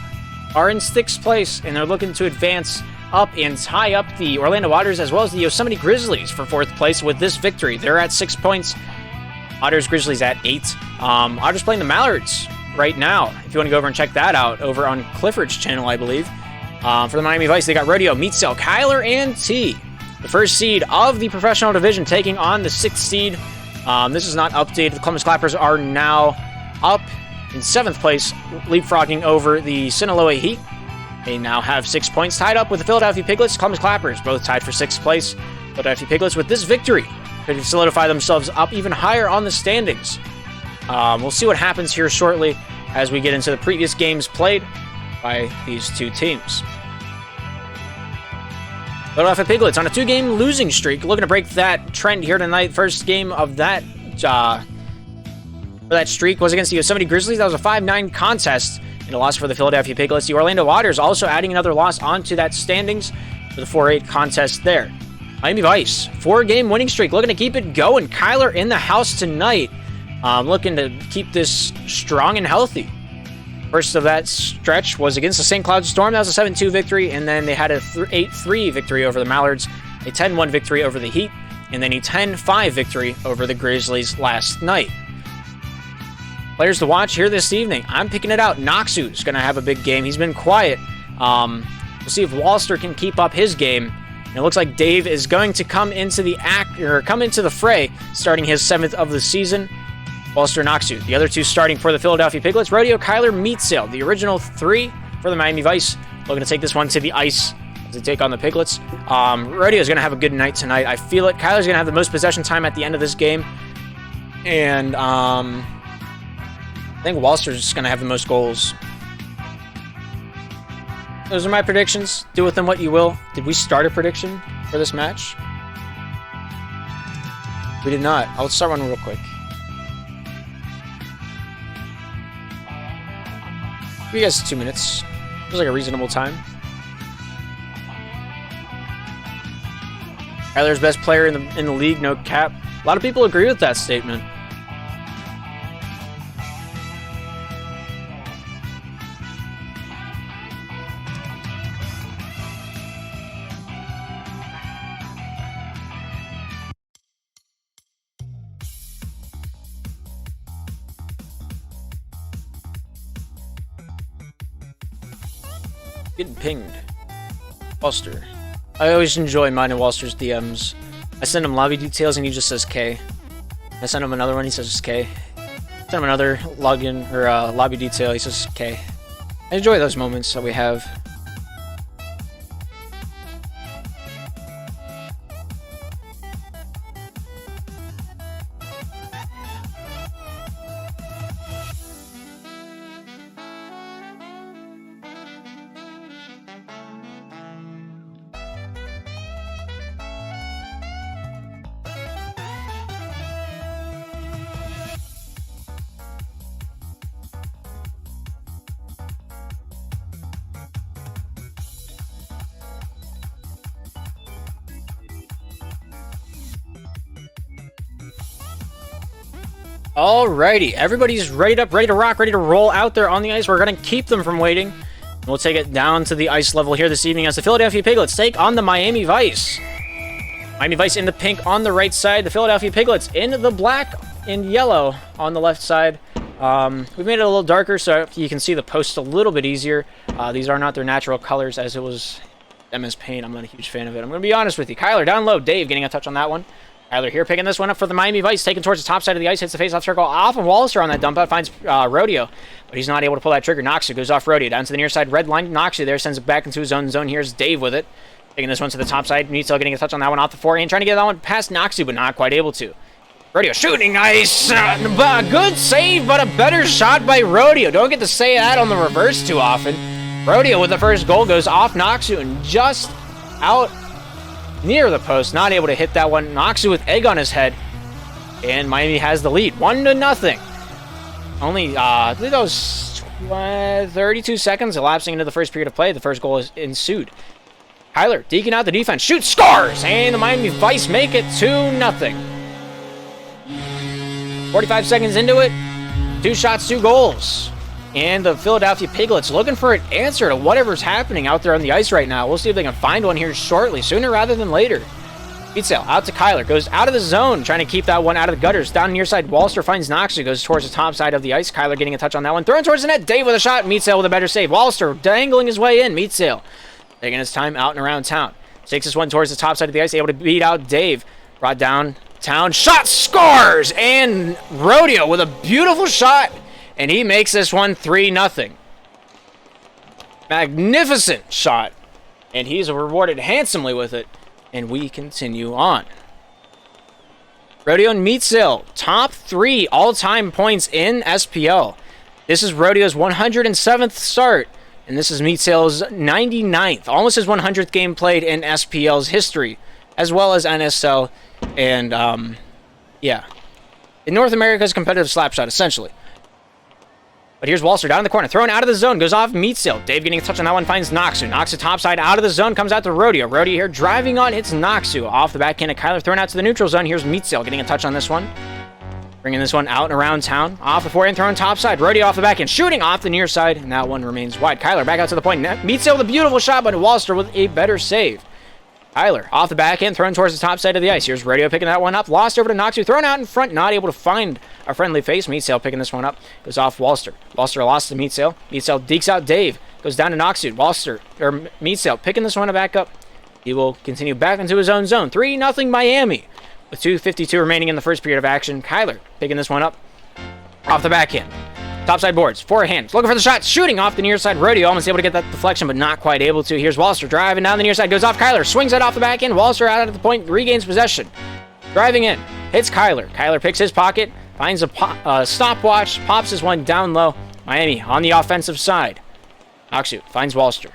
are in 6th place, and they're looking to advance up and tie up the Orlando Otters as well as the Yosemite Grizzlies for 4th place with this victory. They're at 6 points. Otters, Grizzlies at 8. Otters playing the Mallards right now. If you want to go over and check that out over on Clifford's channel, I believe. For the Miami Vice, they got Rodeo, Meatcell, Kyler, and T. The 1st seed of the professional division taking on the 6th seed. This is not updated. The Columbus Clappers are now up in 7th place, leapfrogging over the Sinaloa Heat. They now have 6 points, tied up with the Philadelphia Piglets. Columbus Clappers both tied for 6th place. Philadelphia Piglets, with this victory, could solidify themselves up even higher on the standings. We'll see what happens here shortly as we get into the previous games played by these two teams. Philadelphia Piglets on a 2-game losing streak, looking to break that trend here tonight. First game of that streak was against the Yosemite Grizzlies. That was a 5-9 contest and a loss for the Philadelphia Piglets. The Orlando Otters also adding another loss onto that standings for the 4-8 contest there. Miami Vice, 4-game winning streak, looking to keep it going. Kyler in the house tonight, looking to keep this strong and healthy. First of that stretch was against the St. Cloud Storm. That was a 7-2 victory, and then they had a 8-3 victory over the Mallards, a 10-1 victory over the Heat, and then a 10-5 victory over the Grizzlies last night. Players to watch here this evening. I'm picking it out. Noxu's going to have a big game. He's been quiet. We'll see if Walster can keep up his game. And it looks like Dave is going to come into the fray, starting his 7th of the season. Walster, Noxu. The other two starting for the Philadelphia Piglets. Rodeo, Kyler, Meatcell. The original 3 for the Miami Vice. Looking to take this one to the ice to take on the Piglets. Rodeo is going to have a good night tonight. I feel it. Kyler's going to have the most possession time at the end of this game. And I think Walster's just going to have the most goals. Those are my predictions. Do with them what you will. Did we start a prediction for this match? We did not. I'll start one real quick. Give you guys 2 minutes. Feels like a reasonable time. Kyler's best player in the league, no cap. A lot of people agree with that statement. Getting pinged. Walster. I always enjoy mine and Walster's DMs. I send him lobby details and he just says K. I send him another one, he says K. Send him another login or lobby detail, he says K. I enjoy those moments that we have. Alrighty, everybody's ready to rock, ready to roll out there on the ice. We're going to keep them from waiting. We'll take it down to the ice level here this evening as the Philadelphia Piglets take on the Miami Vice. Miami Vice in the pink on the right side. The Philadelphia Piglets in the black and yellow on the left side. We've made it a little darker so you can see the post a little bit easier. These are not their natural colors as it was MS Paint. I'm not a huge fan of it. I'm going to be honest with you. Kyler down low. Dave getting a touch on that one. Kyler here picking this one up for the Miami Vice, taken towards the top side of the ice, hits the face-off circle off of Wallister on that dump out, finds Rodeo, but he's not able to pull that trigger. Noxu goes off Rodeo, down to the near side, red line. Noxu there sends it back into his own zone. Here's Dave with it, taking this one to the top side. Meatzel getting a touch on that one off the forehand, trying to get that one past Noxu, but not quite able to. Rodeo shooting nice, good save, but a better shot by Rodeo. Don't get to say that on the reverse too often. Rodeo with the first goal goes off Noxu and just out near the post, not able to hit that one. Noxu with egg on his head, and Miami has the lead, 1-0. Only, I believe that was 32 seconds elapsing into the first period of play. The first goal is ensued. Kyler deking out the defense, shoots, scores, and the Miami Vice make it 2-0. 45 seconds into it, 2 shots, 2 goals. And the Philadelphia Piglets looking for an answer to whatever's happening out there on the ice right now. We'll see if they can find one here shortly, sooner rather than later. Meatzel out to Kyler, goes out of the zone, trying to keep that one out of the gutters. Down near side, Wallister finds Noxu, goes towards the top side of the ice. Kyler getting a touch on that one, throwing towards the net. Dave with a shot, Meatzel with a better save. Wallister dangling his way in. Meatzel taking his time out and around town. Takes this one towards the top side of the ice, able to beat out Dave. Brought down town, shot, scores! And Rodeo with a beautiful shot. And he makes this one 3-0. Magnificent shot. And he's rewarded handsomely with it. And we continue on. Rodeo and Meatzel, top 3 all-time points in SPL. This is Rodeo's 107th start. And this is Meatzel's 99th. Almost his 100th game played in SPL's history. As well as NSL. And, yeah. In North America's competitive slap shot, essentially. But here's Wallister down in the corner, thrown out of the zone, goes off Meatzel. Dave getting a touch on that one, finds Noxu. Noxu topside out of the zone, comes out to Rodeo. Rodeo here driving on, hits Noxu. Off the backhand of Kyler, thrown out to the neutral zone. Here's Meatzel getting a touch on this one. Bringing this one out and around town. Off the forehand, thrown topside. Rodeo off the backhand, shooting off the near side, and that one remains wide. Kyler back out to the point. Meatzel with a beautiful shot, but Wallister with a better save. Kyler off the backhand, thrown towards the top side of the ice. Here's Rodeo picking that one up. Lost over to Noxu, thrown out in front, not able to find a friendly face. Meatzel picking this one up. Goes off Wallister. Wallister lost to Meatzel. Meatzel dekes out Dave. Goes down to Noxu. Wallister, or Meatzel, picking this one back up. He will continue back into his own zone. 3-0 Miami. With 2:52 remaining in the first period of action. Kyler picking this one up. Off the backhand. Topside boards, forehand, looking for the shot, shooting off the near side. Rodeo almost able to get that deflection, but not quite able to. Here's Wallister driving down the near side, goes off Kyler, swings it off the back end. Wallister out at the point, regains possession. Driving in, hits Kyler. Kyler picks his pocket, finds a stopwatch, pops his one down low. Miami on the offensive side. Noxu finds Wallister.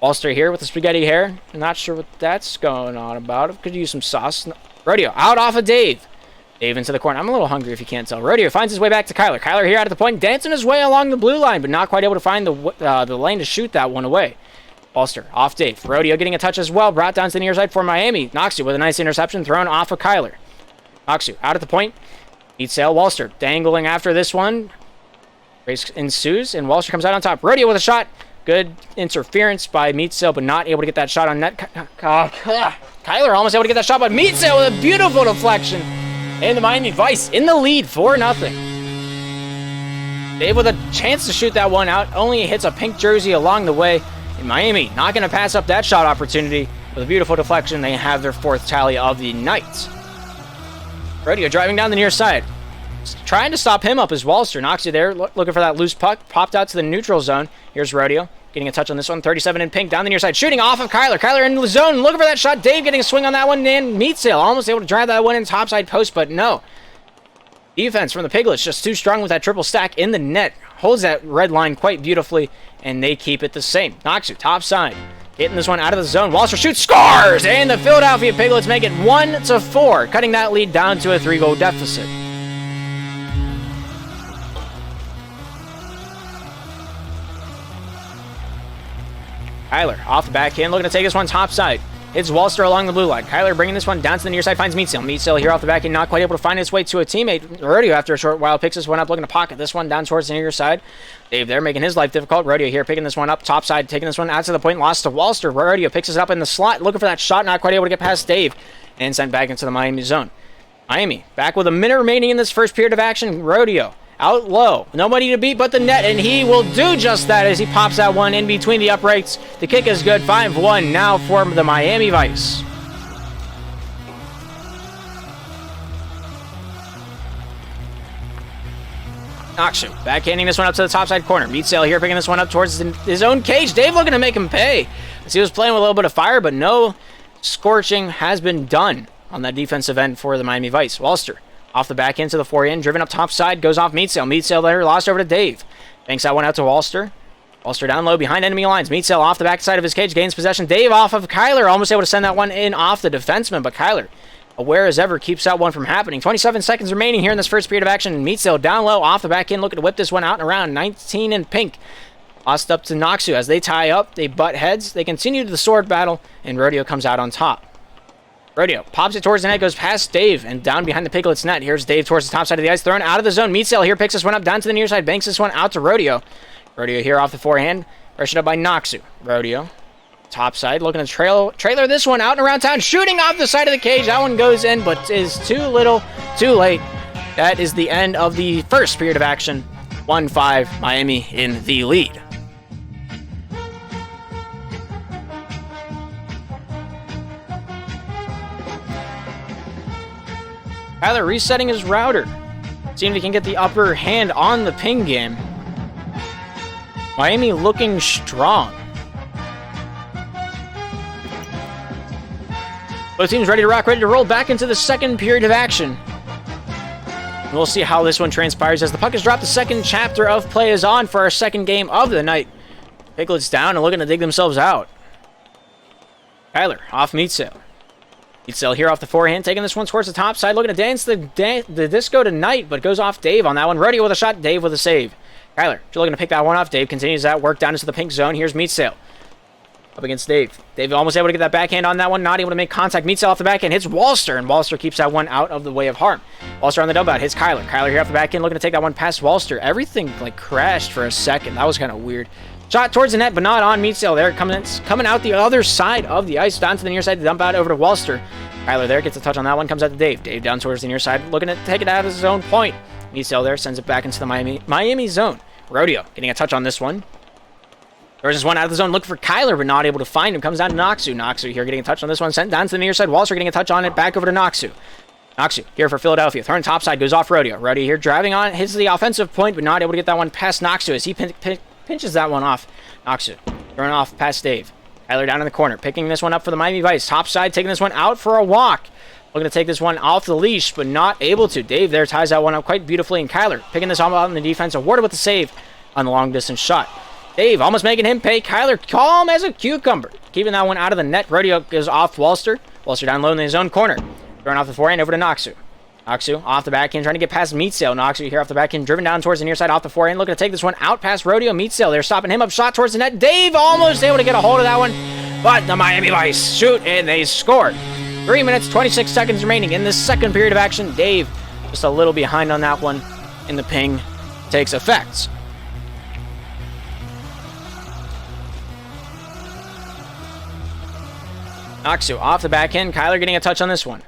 Wallister here with the spaghetti hair. Not sure what that's going on about. Could use some sauce. Rodeo out off of Dave. Dave into the corner. I'm a little hungry if you can't tell. Rodeo finds his way back to Kyler. Kyler here out at the point, dancing his way along the blue line, but not quite able to find the lane to shoot that one away. Wallister off Dave. Rodeo getting a touch as well. Brought down to the near side for Miami. Noxu with a nice interception thrown off of Kyler. Noxu out at the point. Meatzel. Wallister dangling after this one. Race ensues, and Wallister comes out on top. Rodeo with a shot. Good interference by Meatzel, but not able to get that shot on net. Kyler almost able to get that shot, but Meatzel with a beautiful deflection. And the Miami Vice in the lead, 4-0. Dave with a chance to shoot that one out. Only hits a pink jersey along the way. And Miami not going to pass up that shot opportunity. With a beautiful deflection, they have their 4th tally of the night. Rodeo driving down the near side. Trying to stop him up is Wallister. Noxu there, looking for that loose puck. Popped out to the neutral zone. Here's Rodeo. Getting a touch on this one. 37 in pink down the near side. Shooting off of Kyler. Kyler in the zone. Looking for that shot. Dave getting a swing on that one. And Meatzel almost able to drive that one in topside post, but no. Defense from the Piglets just too strong with that triple stack in the net. Holds that red line quite beautifully, and they keep it the same. Noxu topside. Hitting this one out of the zone. Wallister shoots, scores! And the Philadelphia Piglets make it 1-4, cutting that lead down to a 3-goal deficit. Kyler off the backhand, looking to take this one topside. Hits Wallister along the blue line. Kyler bringing this one down to the near side, finds Meatzel. Meatzel here off the backhand, not quite able to find his way to a teammate. Rodeo, after a short while, picks this one up, looking to pocket this one down towards the near side. Dave there making his life difficult. Rodeo here picking this one up topside, taking this one out to the point, lost to Wallister. Rodeo picks this up in the slot, looking for that shot, not quite able to get past Dave, and sent back into the Miami zone. Miami back with a minute remaining in this first period of action. Rodeo out low, nobody to beat but the net, and he will do just that as he pops that one in between the uprights. The kick is good. 5-1 now for the Miami Vice. Naksu backhanding this one up to the top side corner. Meatsail here picking this one up towards his own cage. Dave looking to make him pay. As he was playing with a little bit of fire, but no scorching has been done on that defensive end for the Miami Vice. Walster off the back end to the forehand, driven up top side, goes off Meatsail. Meatsail there, lost over to Dave. Banks that one out to Walster. Walster down low behind enemy lines. Meatsail off the back side of his cage, gains possession. Dave off of Kyler, almost able to send that one in off the defenseman, but Kyler, aware as ever, keeps that one from happening. 27 seconds remaining here in this first period of action. Meatsail down low, off the back end, looking to whip this one out and around. 19 in pink. Lost up to Naksu as they tie up. They butt heads. They continue to the sword battle, and Rodeo comes out on top. Rodeo pops it towards the net, goes past Dave, and down behind the Piglet's net. Here's Dave towards the top side of the ice, thrown out of the zone. Meatsail here picks this one up down to the near side, banks this one out to Rodeo. Rodeo here off the forehand, pressured up by Naksu. Rodeo, top side, looking to trailer this one out and around town, shooting off the side of the cage. That one goes in, but is too little, too late. That is the end of the first period of action. 1-5, Miami in the lead. Kyler resetting his router. Seeing if he can get the upper hand on the ping game. Miami looking strong. Both teams ready to rock, ready to roll back into the second period of action. We'll see how this one transpires as the puck is dropped. The second chapter of play is on for our second game of the night. Piglets down and looking to dig themselves out. Kyler off Meatsail. Meatsail here off the forehand, taking this one towards the top side, looking to dance the disco tonight, but goes off Dave on that one. Rodeo with a shot, Dave with a save. Kyler, you're looking to pick that one off. Dave continues that work down into the pink zone. Here's Meatsail up against Dave. Dave almost able to get that backhand on that one, not able to make contact. Meatsail off the backhand, hits Walster, and Walster keeps that one out of the way of harm. Walster on the dump out, hits Kyler. Kyler here off the backhand, looking to take that one past Walster. Everything like crashed for a second. That was kind of weird. Shot towards the net, but not on Meatsail there. Coming out the other side of the ice, down to the near side, to dump out over to Walster. Kyler there gets a touch on that one, comes out to Dave. Dave down towards the near side, looking to take it out of his own point. Meatsail there sends it back into the Miami zone. Rodeo getting a touch on this one. There's this one out of the zone, looking for Kyler, but not able to find him. Comes down to Naksu. Naksu here getting a touch on this one, sent down to the near side. Walter getting a touch on it, back over to Naksu. Naksu here for Philadelphia, throwing top side, goes off Rodeo. Rodeo here driving on, hits the offensive point, but not able to get that one past Naksu as he pinches that one off. Naksu throwing off past Dave. Kyler down in the corner, picking this one up for the Miami Vice. Top side, taking this one out for a walk. Looking to take this one off the leash, but not able to. Dave there ties that one up quite beautifully, and Kyler picking this one out in the defense, awarded with the save on the long distance shot. Dave almost making him pay. Kyler calm as a cucumber, keeping that one out of the net. Rodeo goes off Walster. Walster down low in his own corner. Throwing off the forehand over to Naksu. Naksu off the backhand, trying to get past Meatsail. Naksu here off the backhand, driven down towards the near side off the forehand, looking to take this one out past Rodeo. Meatsail there, stopping him up, shot towards the net. Dave almost able to get a hold of that one, but the Miami Vice shoot and they scored. 3 minutes, 26 seconds remaining in this second period of action. Dave just a little behind on that one, and the ping takes effect. Naksu off the backhand, Kyler getting a touch on this one.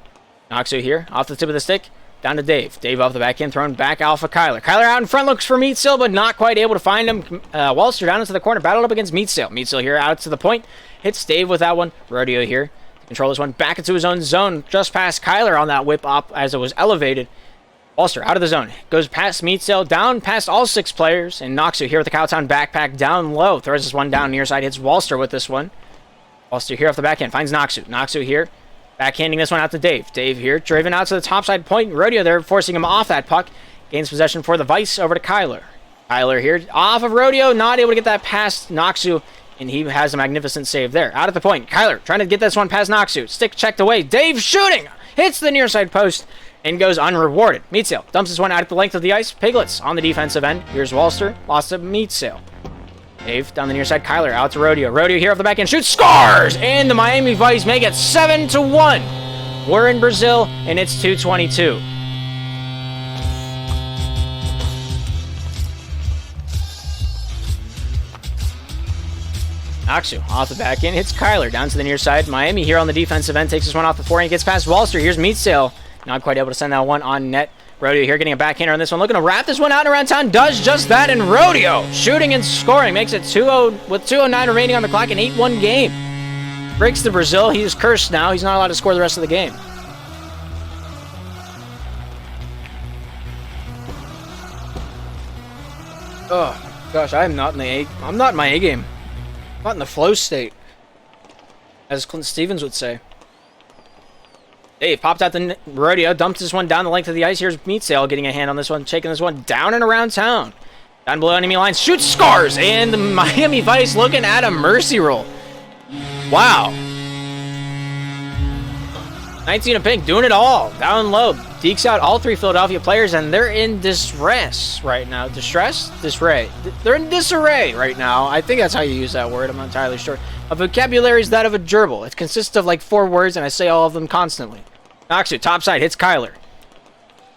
Naksu here, off the tip of the stick, down to Dave. Dave off the backhand, thrown back out for Kyler. Kyler out in front, looks for Meatsail, but not quite able to find him. Walster down into the corner, battled up against Meatsail. Meatsail here out to the point, hits Dave with that one. Rodeo here, control this one back into his own zone, just past Kyler on that whip up as it was elevated. Walster out of the zone, goes past Meatsail, down past all 6 players, and Naksu here with the Cowtown backpack down low. Throws this one down near side, hits Walster with this one. Walster here off the backhand, finds Naksu. Naksu here, backhanding this one out to Dave. Dave here, driven out to the top side point. Rodeo there, forcing him off that puck. Gains possession for the Vice over to Kyler. Kyler here, off of Rodeo, not able to get that past Naksu, and he has a magnificent save there. Out at the point, Kyler trying to get this one past Naksu. Stick checked away. Dave shooting, hits the near side post, and goes unrewarded. Meatsail dumps this one out at the length of the ice. Piglets on the defensive end. Here's Walster, lost to Meatsail. Dave down the near side, Kyler out to Rodeo. Rodeo here off the back end, shoots, scores! And the Miami Vice make it 7-1. We're in Brazil, and it's 2:22. Naksu off the back end, hits Kyler down to the near side. Miami here on the defensive end, takes this one off the forehand, gets past Walster. Here's Meatsail, not quite able to send that one on net. Rodeo here getting a backhander on this one, looking to wrap this one out and around town, does just that, and Rodeo shooting and scoring, makes it 2-0 with 2:09 remaining on the clock, an 8-1 game. Breaks to Brazil, he's cursed now, he's not allowed to score the rest of the game. Oh gosh, I'm not in my A game. I'm not in the flow state, as Clint Stevens would say. Dave popped out the rodeo, dumped this one down the length of the ice. Here's Meatsail getting a hand on this one, taking this one down and around town. Down below enemy lines, shoots, scores, and the Miami Vice looking at a mercy roll. Wow. 19 of pink, doing it all. Down low, dekes out all three Philadelphia players, and they're in distress right now. Distress? Disarray. They're in disarray right now. I think that's how you use that word. I'm not entirely sure. A vocabulary is that of a gerbil. It consists of like 4 words, and I say all of them constantly. Noxu, top side, hits Kyler.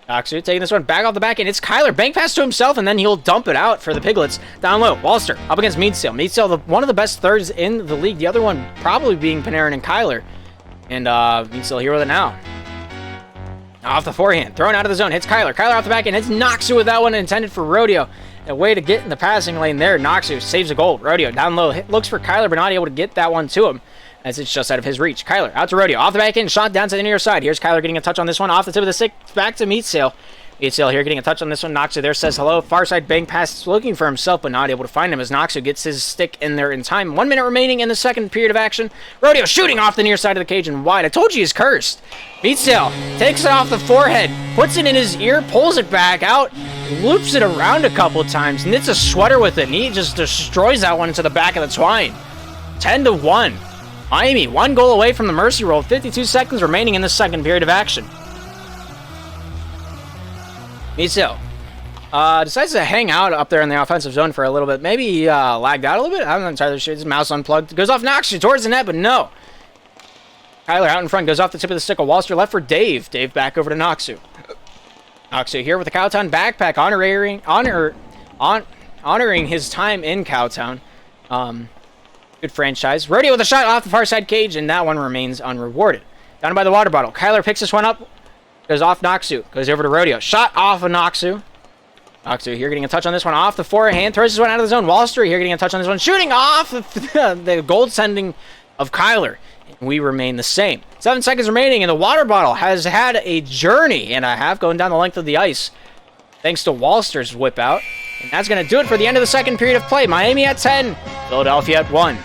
Noxu taking this one back off the back end. It's Kyler. Bank pass to himself, and then he'll dump it out for the Piglets. Down low, Walster up against Meatsail. Meatsail, one of the best thirds in the league. The other one probably being Panarin and Kyler. And Meatsail here with it now. Off the forehand, thrown out of the zone. Hits Kyler. Kyler off the back end. Hits Noxu with that one intended for Rodeo. A way to get in the passing lane there. Noxu saves a goal. Rodeo down low. Looks for Kyler, but not able to get that one to him, as it's just out of his reach. Kyler out to Rodeo. Off the back end, shot down to the near side. Here's Kyler getting a touch on this one. Off the tip of the stick, back to Meatsail. Meatsail here getting a touch on this one. Noxu there says hello. Far side bank pass, looking for himself, but not able to find him as Noxu gets his stick in there in time. 1 minute remaining in the second period of action. Rodeo shooting off the near side of the cage and wide. I told you he's cursed. Meatsail takes it off the forehead, puts it in his ear, pulls it back out, loops it around a couple of times, knits a sweater with it, and he just destroys that one into the back of the twine. 10-1. Miami, 1 goal away from the mercy roll. 52 seconds remaining in the second period of action. Meatsail decides to hang out up there in the offensive zone for a little bit. Maybe he lagged out a little bit. I'm not entirely sure. His mouse unplugged. Goes off Noxu towards the net, but no. Kyler out in front. Goes off the tip of the stick of Walster. Left for Dave. Dave back over to Noxu. Noxu here with the Cowtown backpack. Honoring his time in Cowtown. Good franchise. Rodeo with a shot off the far side cage, and that one remains unrewarded. Down by the water bottle. Kyler picks this one up. Goes off Noxu. Goes over to Rodeo. Shot off of Noxu. Noxu here getting a touch on this one off the forehand. Throws this one out of the zone. Walster here getting a touch on this one. Shooting off the goaltending of Kyler. We remain the same. 7 seconds remaining, and the water bottle has had a journey and a half going down the length of the ice. Thanks to Walster's whip out. And that's going to do it for the end of the second period of play. Miami at 10. Philadelphia at 1.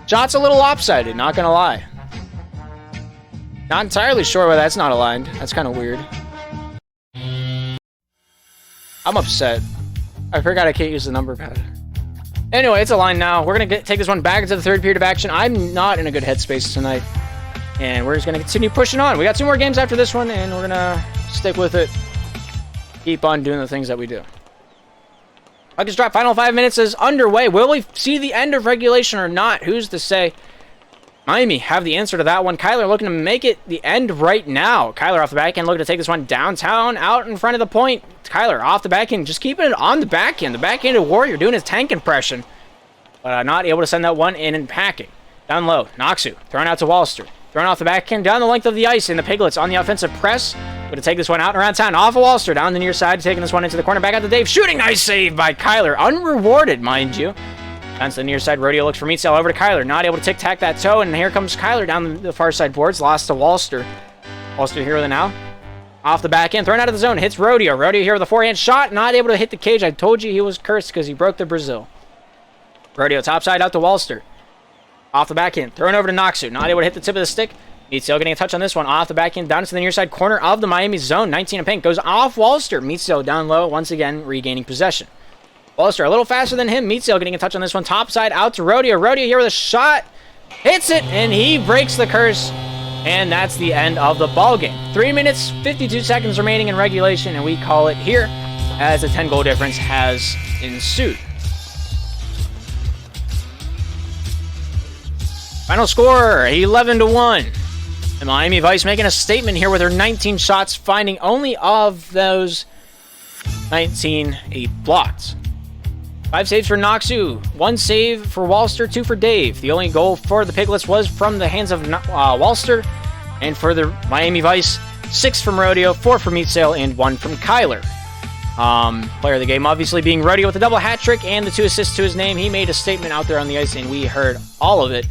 Shot's a little lopsided, not going to lie. Not entirely sure why that's not aligned. That's kind of weird. I'm upset. I forgot I can't use the number pad. Anyway, it's aligned now. We're going to take this one back into the third period of action. I'm not in a good headspace tonight. And we're just going to continue pushing on. We got 2 more games after this one, and we're going to stick with it. Keep on doing the things that we do. Puck's drop. Final 5 minutes is underway. Will we see the end of regulation or not? Who's to say? Miami have the answer to that one. Kyler looking to make it the end right now. Kyler off the back end, looking to take this one downtown, out in front of the point. Kyler off the back end, just keeping it on the back end. The back end of Warrior doing his tank impression, but not able to send that one in and packing. Down low, Noxu thrown out to Walster. Thrown off the back end, down the length of the ice, and the Piglets on the offensive press. Going to take this one out and around town. Off of Walster, down the near side, taking this one into the corner. Back out to Dave. Shooting, nice save by Kyler. Unrewarded, mind you. Down to the near side, Rodeo looks for Meatsail over to Kyler. Not able to tic-tac that toe, and here comes Kyler down the far side boards. Lost to Walster. Walster here with it now. Off the back end, thrown out of the zone. Hits Rodeo. Rodeo here with a forehand shot. Not able to hit the cage. I told you he was cursed because he broke the Brazil. Rodeo topside out to Walster. Off the back end, thrown over to Noxu. Not able to hit the tip of the stick. Meatsail getting a touch on this one. Off the back end, down to the near side corner of the Miami zone. 19 in pink. Goes off Walster. Meatsail down low, once again regaining possession. Walster a little faster than him. Meatsail getting a touch on this one. Top side out to Rodeo. Rodeo here with a shot. Hits it, and he breaks the curse. And that's the end of the ball game. 3 minutes, 52 seconds remaining in regulation, and we call it here as a 10-goal difference has ensued. Final score, 11-1. And Miami Vice making a statement here with their 19 shots, finding only of those 19 8 blocked. 5 saves for Noxu, 1 save for Walster, 2 for Dave. The only goal for the Piglets was from the hands of Walster, and for the Miami Vice, 6 from Rodeo, 4 from Meatsail, and 1 from Kyler. Player of the game obviously being Rodeo with a double hat trick and the 2 assists to his name. He made a statement out there on the ice, and we heard all of it.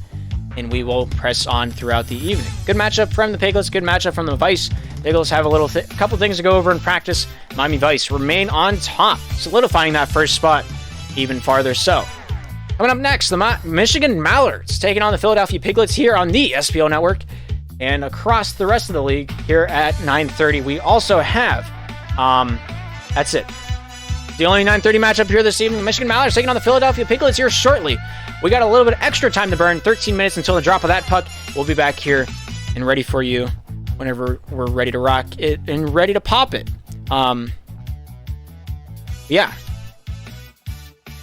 and we will press on throughout the evening. Good matchup from the Piglets, good matchup from the Vice. Piglets have a couple things to go over in practice. Miami Vice remain on top, solidifying that first spot even farther so. Coming up next, the Michigan Mallards taking on the Philadelphia Piglets here on the SPL Network. And across the rest of the league here at 9:30, we also have, that's it. The only 9:30 matchup here this evening, Michigan Mallards taking on the Philadelphia Piglets here shortly. We got a little bit of extra time to burn, 13 minutes until the drop of that puck. We'll be back here and ready for you whenever we're ready to rock it and ready to pop it. Yeah.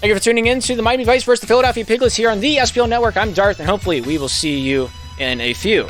Thank you for tuning in to the Miami Vice versus the Philadelphia Piglets here on the SPL Network. I'm Darth, and hopefully we will see you in a few.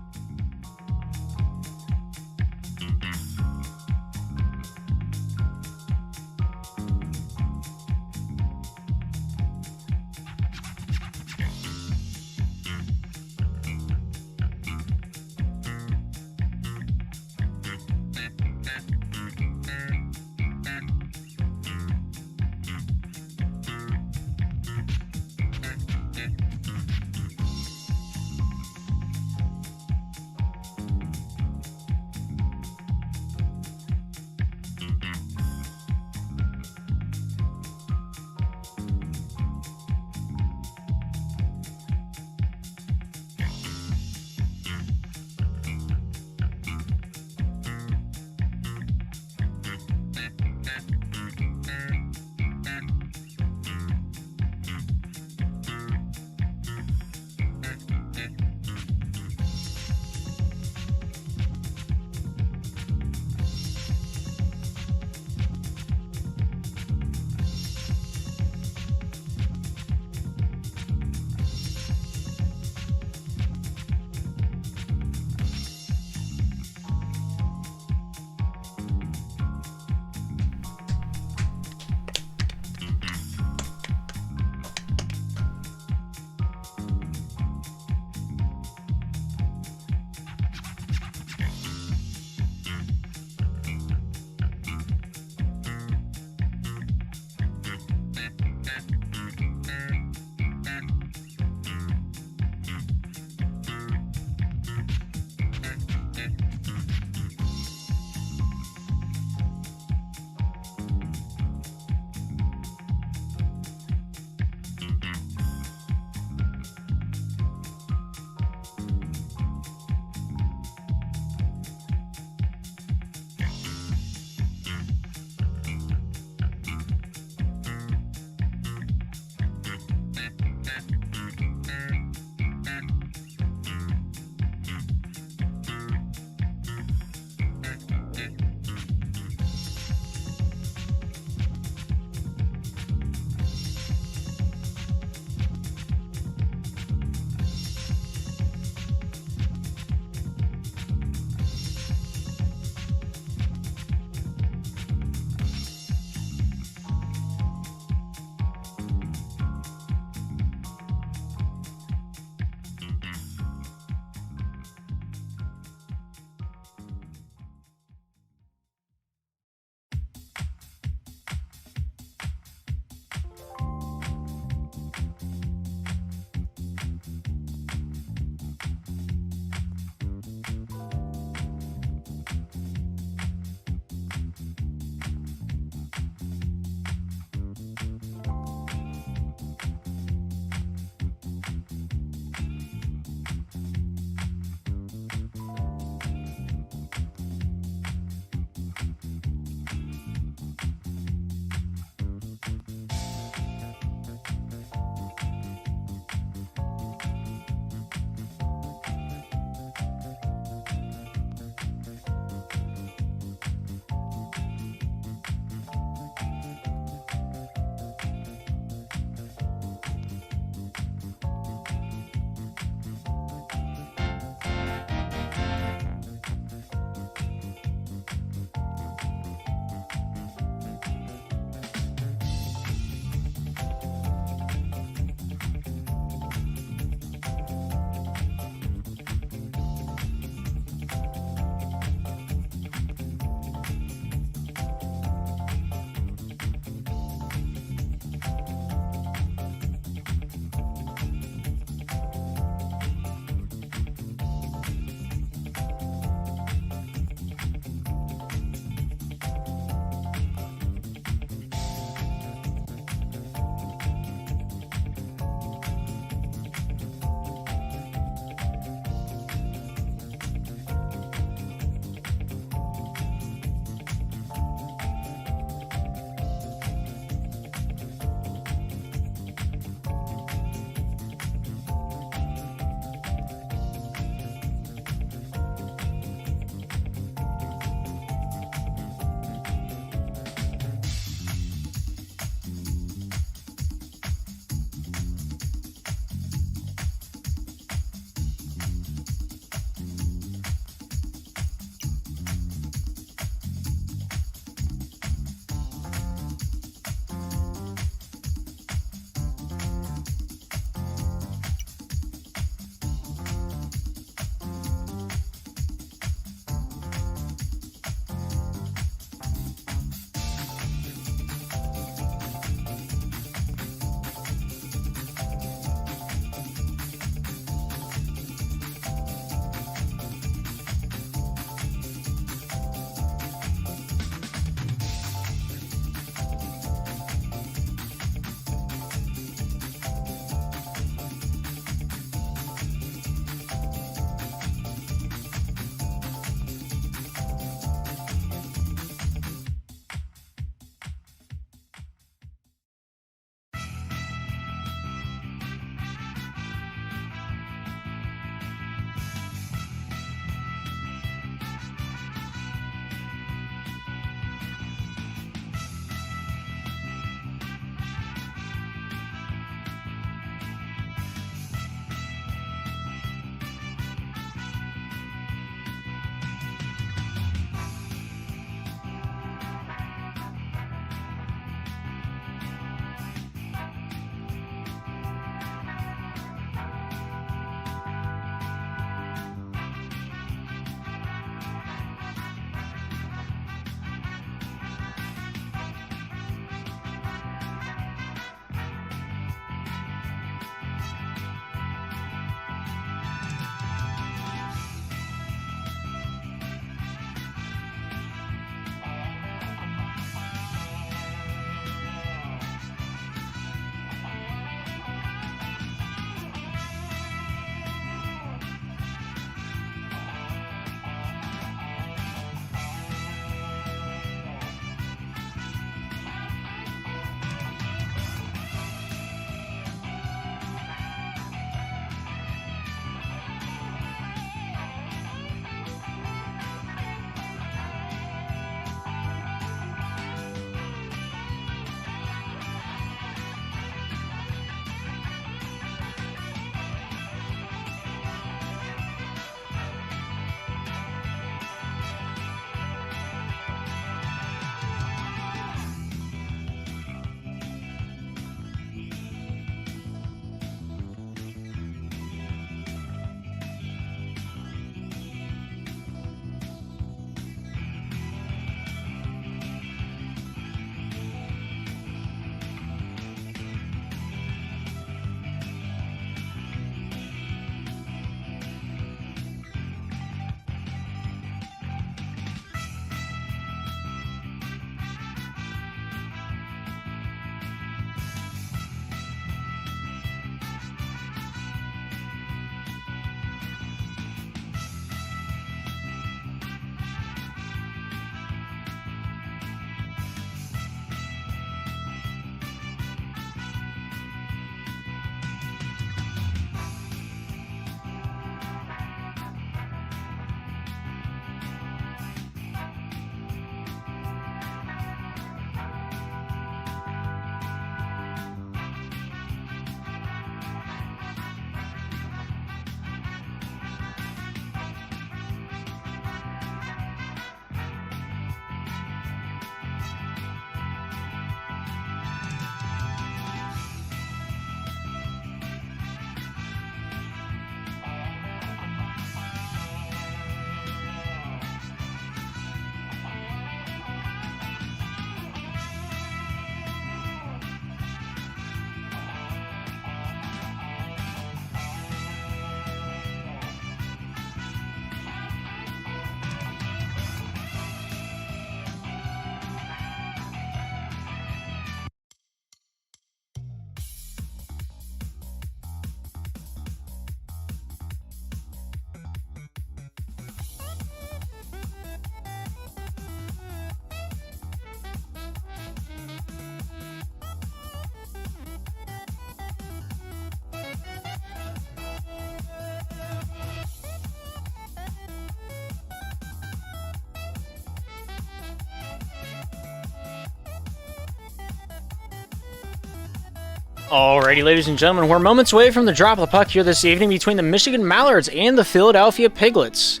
Alrighty, ladies and gentlemen, we're moments away from the drop of the puck here this evening between the Michigan Mallards and the Philadelphia Piglets.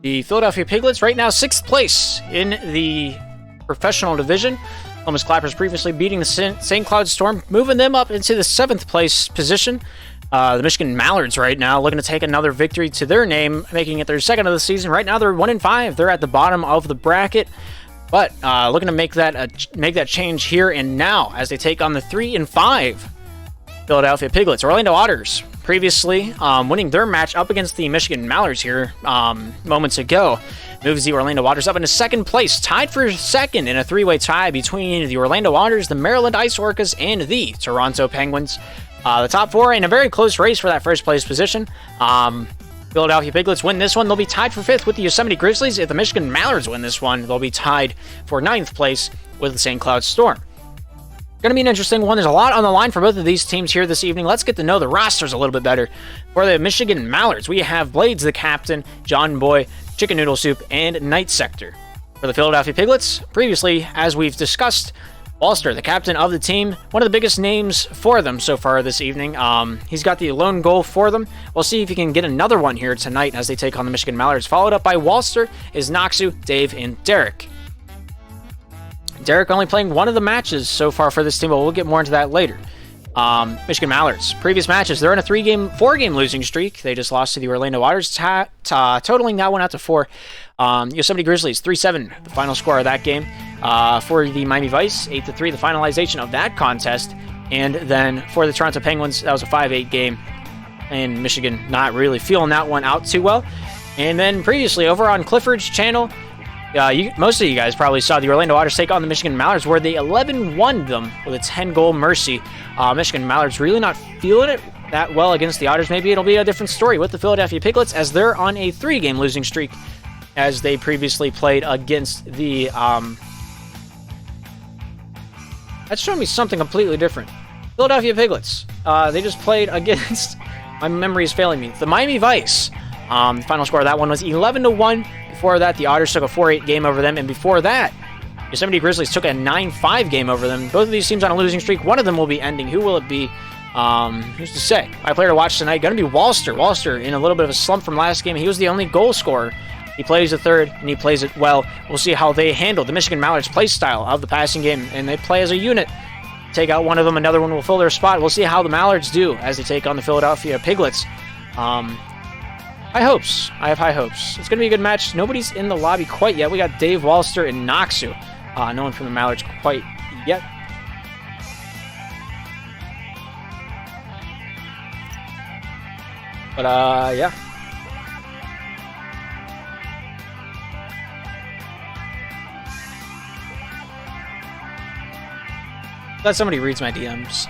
The Philadelphia Piglets right now 6th place in the professional division. Columbus Clappers previously beating the St. Cloud Storm, moving them up into the 7th place position. The Michigan Mallards right now looking to take another victory to their name, making it their 2nd of the season. Right now they're 1-5. They're at the bottom of the bracket. But looking to make that change here and now as they take on the 3-5 Philadelphia Piglets. Orlando Otters previously winning their match up against the Michigan Mallards here moments ago. Moves the Orlando Otters up into 2nd place, tied for 2nd in a 3-way tie between the Orlando Otters, the Maryland Ice Orcas, and the Toronto Penguins. The top 4 in a very close race for that 1st place position. Philadelphia Piglets win this one, they'll be tied for 5th with the Yosemite Grizzlies. If the Michigan Mallards win this one, they'll be tied for 9th place with the St. Cloud Storm. Going to be an interesting one. There's a lot on the line for both of these teams here this evening. Let's get to know the rosters a little bit better. For the Michigan Mallards, we have Blades, the captain, John Boy, Chicken Noodle Soup, and Night Sector. For the Philadelphia Piglets, previously, as we've discussed, Walster, the captain of the team, one of the biggest names for them so far this evening. He's got the lone goal for them. We'll see if he can get another one here tonight as they take on the Michigan Mallards. Followed up by Walster is Noxu, Dave, and Derek. Derek only playing one of the matches so far for this team, but we'll get more into that later. Michigan Mallards, previous matches, they're in a 4-game losing streak. They just lost to the Orlando Otters, totaling that one out to 4. Yosemite Grizzlies, 3-7, the final score of that game. For the Miami Vice, 8-3, the finalization of that contest. And then for the Toronto Penguins, that was a 5-8 game. And Michigan not really feeling that one out too well. And then previously, over on Clifford's channel, most of you guys probably saw the Orlando Otters take on the Michigan Mallards, where they 11-1 them with a 10-goal mercy. Michigan Mallards really not feeling it that well against the Otters. Maybe it'll be a different story with the Philadelphia Piglets, as they're on a 3-game losing streak, as they previously played against the... That's showing me something completely different. Philadelphia Piglets. They just played against... My memory is failing me. The Miami Vice. The final score of that one was 11-1. Before that, the Otters took a 4-8 game over them. And before that, Yosemite Grizzlies took a 9-5 game over them. Both of these teams on a losing streak. One of them will be ending. Who will it be? Who's to say? My player to watch tonight going to be Walster. Walster in a little bit of a slump from last game. He was the only goal scorer. He plays the third, and he plays it well. We'll see how they handle the Michigan Mallards' play style of the passing game, and they play as a unit. Take out one of them, another one will fill their spot. We'll see how the Mallards do as they take on the Philadelphia Piglets. High hopes. I have high hopes. It's going to be a good match. Nobody's in the lobby quite yet. We got Dave, Walster, and Noxu. No one from the Mallards quite yet. But, yeah. Glad somebody reads my DMs.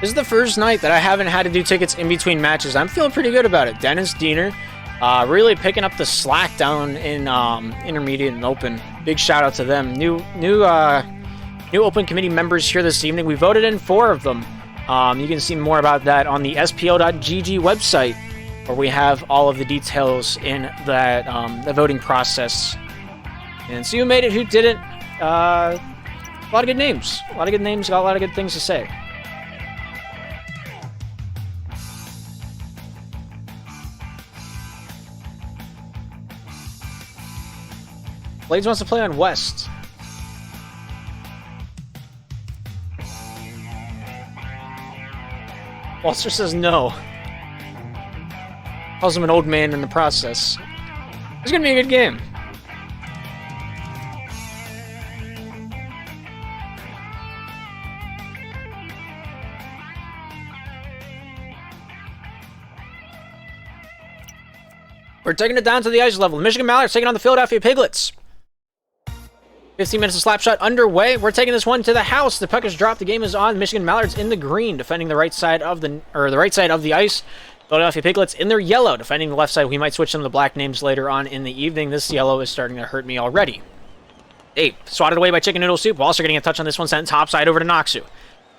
This is the first night that I haven't had to do tickets in between matches. I'm feeling pretty good about it. Dennis Diener really picking up the slack down in intermediate and open. Big shout out to them. New open committee members here this evening. We voted in 4 of them. You can see more about that on the SPL.gg website, where we have all of the details in that the voting process. And see who made it, who didn't. A lot of good names. A lot of good names. Got a lot of good things to say. Blades wants to play on West. Walter says no. Calls him an old man in the process. It's going to be a good game. We're taking it down to the ice level. The Michigan Mallards taking on the Philadelphia Piglets. 15 minutes of slapshot underway. We're taking this one to the house. The puck is dropped. The game is on. Michigan Mallards in the green, defending the right side of the ice. Philadelphia Piglets in their yellow, defending the left side. We might switch them to black names later on in the evening. This yellow is starting to hurt me already. Dave swatted away by Chicken Noodle Soup. Also getting a touch on this one, sent topside over to Noxu.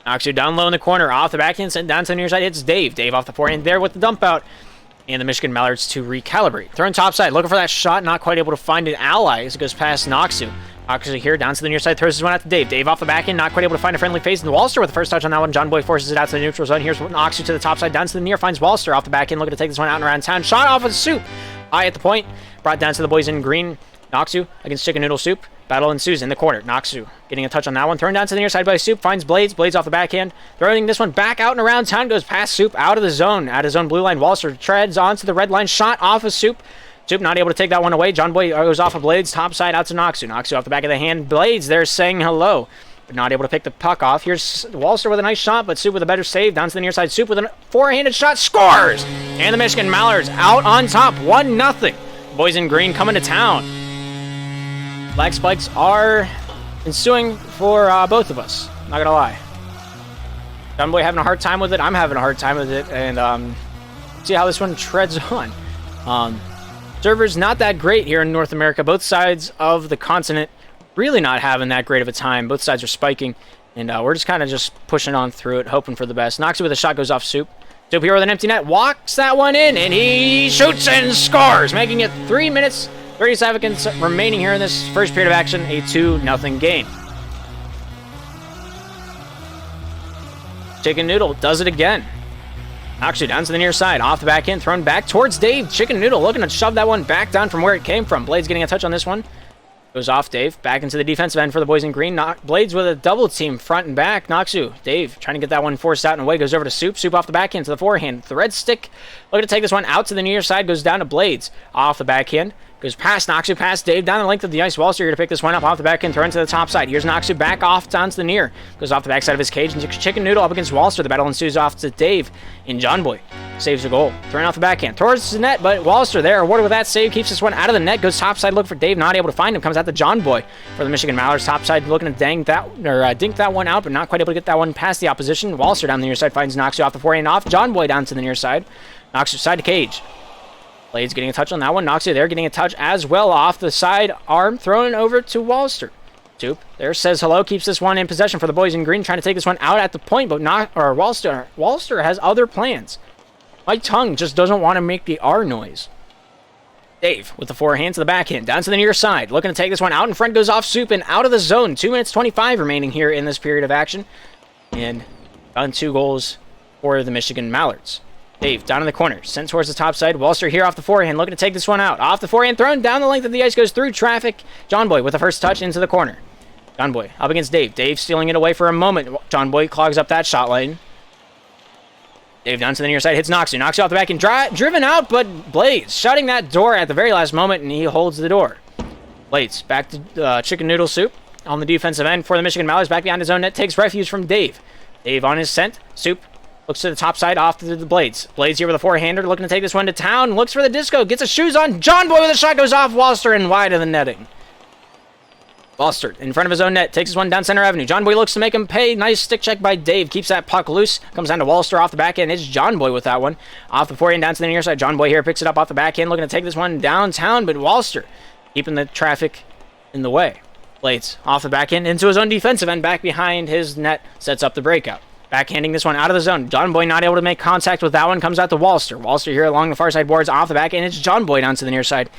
Noxu down low in the corner, off the backhand, sent down to the near side. It's Dave. Dave off the forehand there with the dump out. and the Michigan Mallards to recalibrate. Throwing topside, looking for that shot, not quite able to find an ally as it goes past Noxu. Noxu here, down to the near side, throws this one out to Dave. Dave off the back end, not quite able to find a friendly face. And Walster with the first touch on that one. John Boy forces it out to the neutral zone. Here's Noxu to the top side, down to the near, finds Walster off the back end, looking to take this one out and around town. Shot off of Soup. High at the point, brought down to the boys in green. Noxu against Chicken Noodle Soup. Battle ensues in the corner. Noxu getting a touch on that one. Thrown down to the near side by Soup. Finds Blades. Blades off the backhand. Throwing this one back out and around town. Goes past Soup out of the zone. Out of zone blue line. Walster treads onto the red line. Shot off of Soup. Soup not able to take that one away. John Boy goes off of Blades. Top side out to Noxu. Noxu off the back of the hand. Blades there saying hello. But not able to pick the puck off. Here's Walster with a nice shot, but Soup with a better save. Down to the near side. Soup with a four-handed shot. Scores! And the Michigan Mallards out on top. 1-0. Boys in green coming to town. Black spikes are ensuing for both of us. Not gonna lie. John Boy having a hard time with it. I'm having a hard time with it. And see how this one treads on. Servers not that great here in North America. Both sides of the continent really not having that great of a time. Both sides are spiking. And we're just kind of just pushing on through it, hoping for the best. Noxu with a shot goes off Soup. Soup here with an empty net. Walks that one in. And he shoots and scores. Making it 3 minutes 30 seconds remaining here in this first period of action, a 2-0 game. Chicken Noodle does it again. Actually down to the near side, off the back end, thrown back towards Dave. Chicken Noodle looking to shove that one back down from where it came from. Blades getting a touch on this one. Goes off Dave, back into the defensive end for the boys in green. Blades with a double team front and back. Noxu, Dave trying to get that one forced out and away. Goes over to Soup. Soup off the backhand to the forehand. The red stick looking to take this one out to the near side. Goes down to Blades. Off the backhand. Goes past Noxu, past Dave, down the length of the ice. Walster here to pick this one up off the back end, thrown to the top side. Here's Noxu back off down to the near. Goes off the backside of his cage, and Chicken Noodle up against Walster. The battle ensues off to Dave, and John Boy saves the goal. Thrown off the backhand, towards the net, but Walster there, awarded with that save, keeps this one out of the net. Goes top side, look for Dave, not able to find him. Comes out to John Boy for the Michigan Mallards. Top side looking to dink that one out, but not quite able to get that one past the opposition. Walster down the near side finds Noxu off the forehand off. John Boy down to the near side. Noxu side to cage. Blades getting a touch on that one. Noxu there getting a touch as well off the side arm. Thrown over to Walster. Soup there says hello. Keeps this one in possession for the boys in green. Trying to take this one out at the point, but Walster has other plans. My tongue just doesn't want to make the R noise. Dave with the forehand to the backhand. Down to the near side. Looking to take this one out in front. Goes off Soup and out of the zone. 2 minutes 25 remaining here in this period of action. And on 2 goals for the Michigan Mallards. Dave down in the corner, sent towards the top side. Walster here off the forehand, looking to take this one out. Off the forehand, thrown down the length of the ice, goes through traffic. John Boy with the first touch into the corner. John Boy up against Dave. Dave stealing it away for a moment. John Boy clogs up that shot lane. Dave down to the near side, hits Noxu. Noxu off the back and driven out, but Blades shutting that door at the very last moment, and he holds the door. Blades back to Chicken Noodle Soup on the defensive end for the Michigan Mallards. Back behind his own net, takes refuge from Dave. Dave on his scent. Soup looks to the top side, off to the Blades. Blades here with a four-hander, looking to take this one to town. Looks for the disco, gets his shoes on. John Boy with a shot, goes off Walster and wide of the netting. Walster in front of his own net, takes this one down center avenue. John Boy looks to make him pay. Nice stick check by Dave. Keeps that puck loose. Comes down to Walster off the back end. It's John Boy with that one. Off the forehand, down to the near side. John Boy here picks it up off the back end, looking to take this one downtown, but Walster keeping the traffic in the way. Blades off the back end into his own defensive end, back behind his net, sets up the breakout. Backhanding this one out of the zone. John Boy not able to make contact with that one. Comes out to Walster. Walster here along the far side boards off the back end. It's John Boy down to the near side.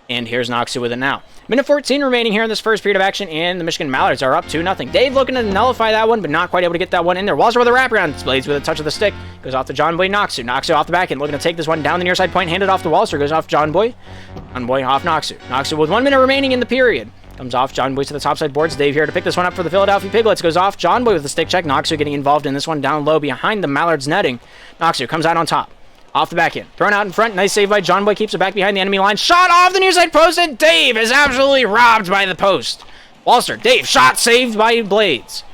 And here's Noxu with it now. Minute 14 remaining here in this first period of action, and the Michigan Mallards are up 2-0. Dave looking to nullify that one, but not quite able to get that one in there. Walster with a wraparound. Blades with a touch of the stick. Goes off to John Boy. Noxu. Noxu off the back end. Looking to take this one down the near side point. Handed off to Walster. Goes off John Boy. John Boy off Noxu. Noxu with 1 minute remaining in the period. Comes off John Boy to the topside boards. Dave here to pick this one up for the Philadelphia Piglets. Goes off John Boy with the stick check. Noxu getting involved in this one down low behind the Mallards netting. Noxu comes out on top. Off the back end. Thrown out in front. Nice save by John Boy. Keeps it back behind the enemy line. Shot off the near side post, and Dave is absolutely robbed by the post. Walster. Dave. Shot saved by Blades.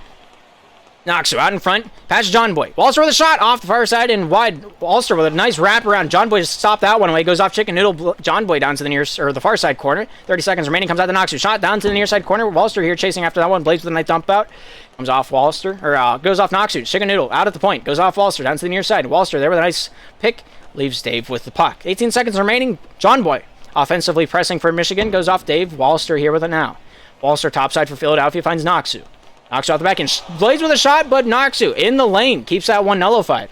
Noxu out in front. Pass John Boy. Walster with a shot off the far side and wide. Walster with a nice wrap around. John Boy just stopped that one away. Goes off Chicken Noodle. John Boy down to the near or the far side corner. 30 seconds remaining. Comes out the Noxu. Shot down to the near side corner. Walster here chasing after that one. Blades with a nice dump out. Comes off Walster or goes off Noxu. Chicken Noodle out at the point. Goes off Walster down to the near side. Walster there with a nice pick. Leaves Dave with the puck. 18 seconds remaining. John Boy offensively pressing for Michigan. Goes off Dave. Walster here with it now. Walster topside for Philadelphia finds Noxu. Noxu off the back end. Blades with a shot, but Noxu in the lane. Keeps that one nullified.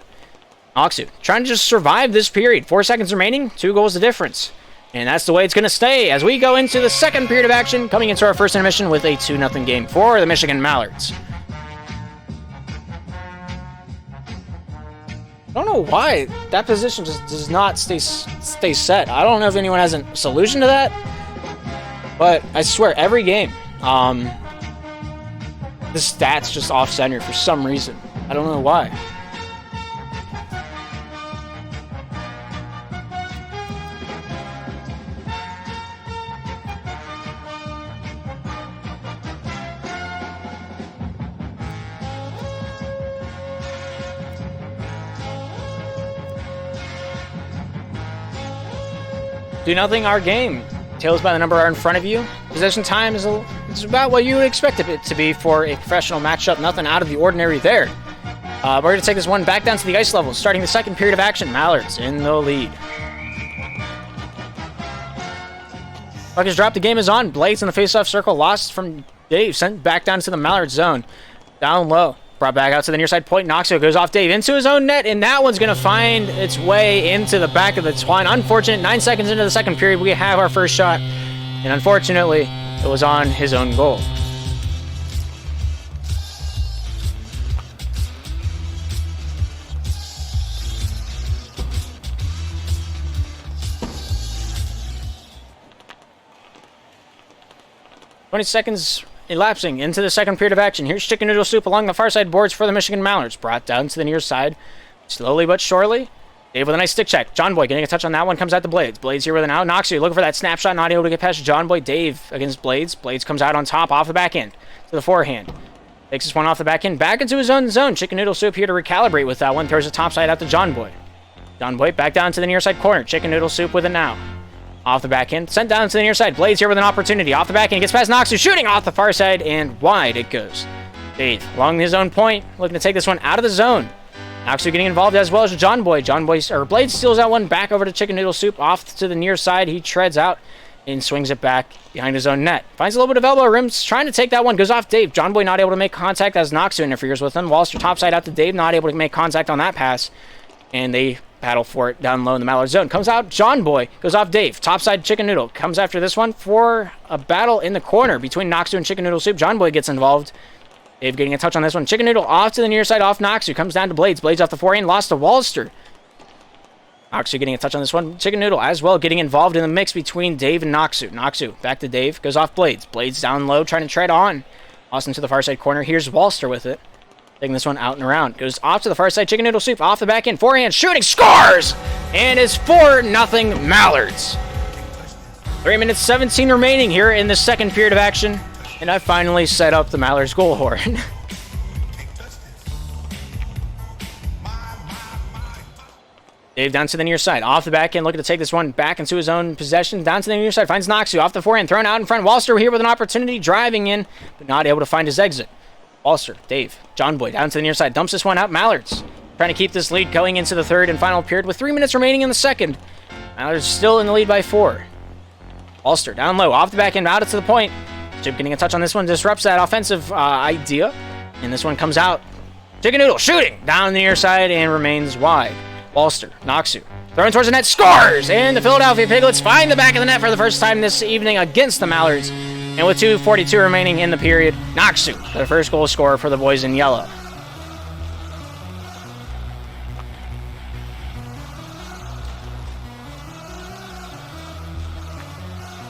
Noxu trying to just survive this period. 4 seconds remaining, 2 goals the difference. And that's the way it's going to stay as we go into the second period of action, coming into our first intermission with a 2-0 game for the Michigan Mallards. I don't know why that position just does not stay set. I don't know if anyone has a solution to that, but I swear every game, the stats just off-center for some reason. I don't know why. Do nothing, our game. Tails by the number are in front of you. Possession time is about what you would expect it to be for a professional matchup. Nothing out of the ordinary there. We're going to take this one back down to the ice level, starting the second period of action. Mallards in the lead. Puck is dropped. The game is on. Blades in the face-off circle. Lost from Dave. Sent back down to the Mallard zone. Down low. Brought back out to the near side point. Noxio goes off Dave into his own net, and that one's going to find its way into the back of the twine. Unfortunate. 9 seconds into the second period, we have our first shot, and unfortunately, it was on his own goal. Seconds elapsing into the second period of action. Here's Chicken Noodle Soup along the far side boards for the Michigan Mallards. Brought down to the near side. Slowly but surely. Dave with a nice stick check. John Boy getting a touch on that one. Comes out to Blades. Blades here with an out. Noxie looking for that snapshot. Not able to get past John Boy. Dave against Blades. Blades comes out on top off the back end to the forehand. Takes this one off the back end. Back into his own zone. Chicken Noodle Soup here to recalibrate with that one. Throws the top side out to John Boy. John Boy back down to the near side corner. Chicken Noodle Soup with it now. Off the back end, sent down to the near side. Blades here with an opportunity. Off the back end, gets past Noxu, shooting off the far side, and wide it goes. Dave along his own point, looking to take this one out of the zone. Noxu getting involved as well as John Boy. Blades steals that one back over to Chicken Noodle Soup. Off to the near side, he treads out and swings it back behind his own net. Finds a little bit of elbow room, trying to take that one. Goes off Dave. John Boy not able to make contact as Noxu interferes with him. Walster topside out to Dave, not able to make contact on that pass. And they battle for it down low in the Mallard zone. Comes out John Boy, goes off Dave. Topside Chicken Noodle comes after this one for a battle in the corner between Noxu and Chicken Noodle Soup. John Boy gets involved. Dave getting a touch on this one. Chicken Noodle off to the near side off Noxu. Comes down to Blades. Blades off the forehand. Lost to Walster. Noxu getting a touch on this one. Chicken Noodle as well getting involved in the mix between Dave and Noxu. Noxu back to Dave. Goes off Blades. Blades down low trying to tread on. Austin to the far side corner. Here's Walster with it. Taking this one out and around. Goes off to the far side. Chicken Noodle Soup off the back end. Forehand shooting. Scores! And it's 4-0 Mallards. 3 minutes 17 remaining here in the second period of action. And I finally set up the Mallards goal horn. Dave down to the near side. Off the back end. Looking to take this one back into his own possession. Down to the near side. Finds Noxu off the forehand. Thrown out in front. Walster here with an opportunity. Driving in. But not able to find his exit. Walster, Dave, John Boy down to the near side. Dumps this one out. Mallards trying to keep this lead going into the third and final period with 3 minutes remaining in the second. Mallards still in the lead by 4. Walster down low. Off the back end. Out to the point. Chip getting a touch on this one. Disrupts that offensive idea. And this one comes out. Chicken Noodle shooting down the near side and remains wide. Walster, Noxu, throwing towards the net, scores! And the Philadelphia Piglets find the back of the net for the first time this evening against the Mallards. And with 2:42 remaining in the period, Noxu, the first goal scorer for the boys in yellow.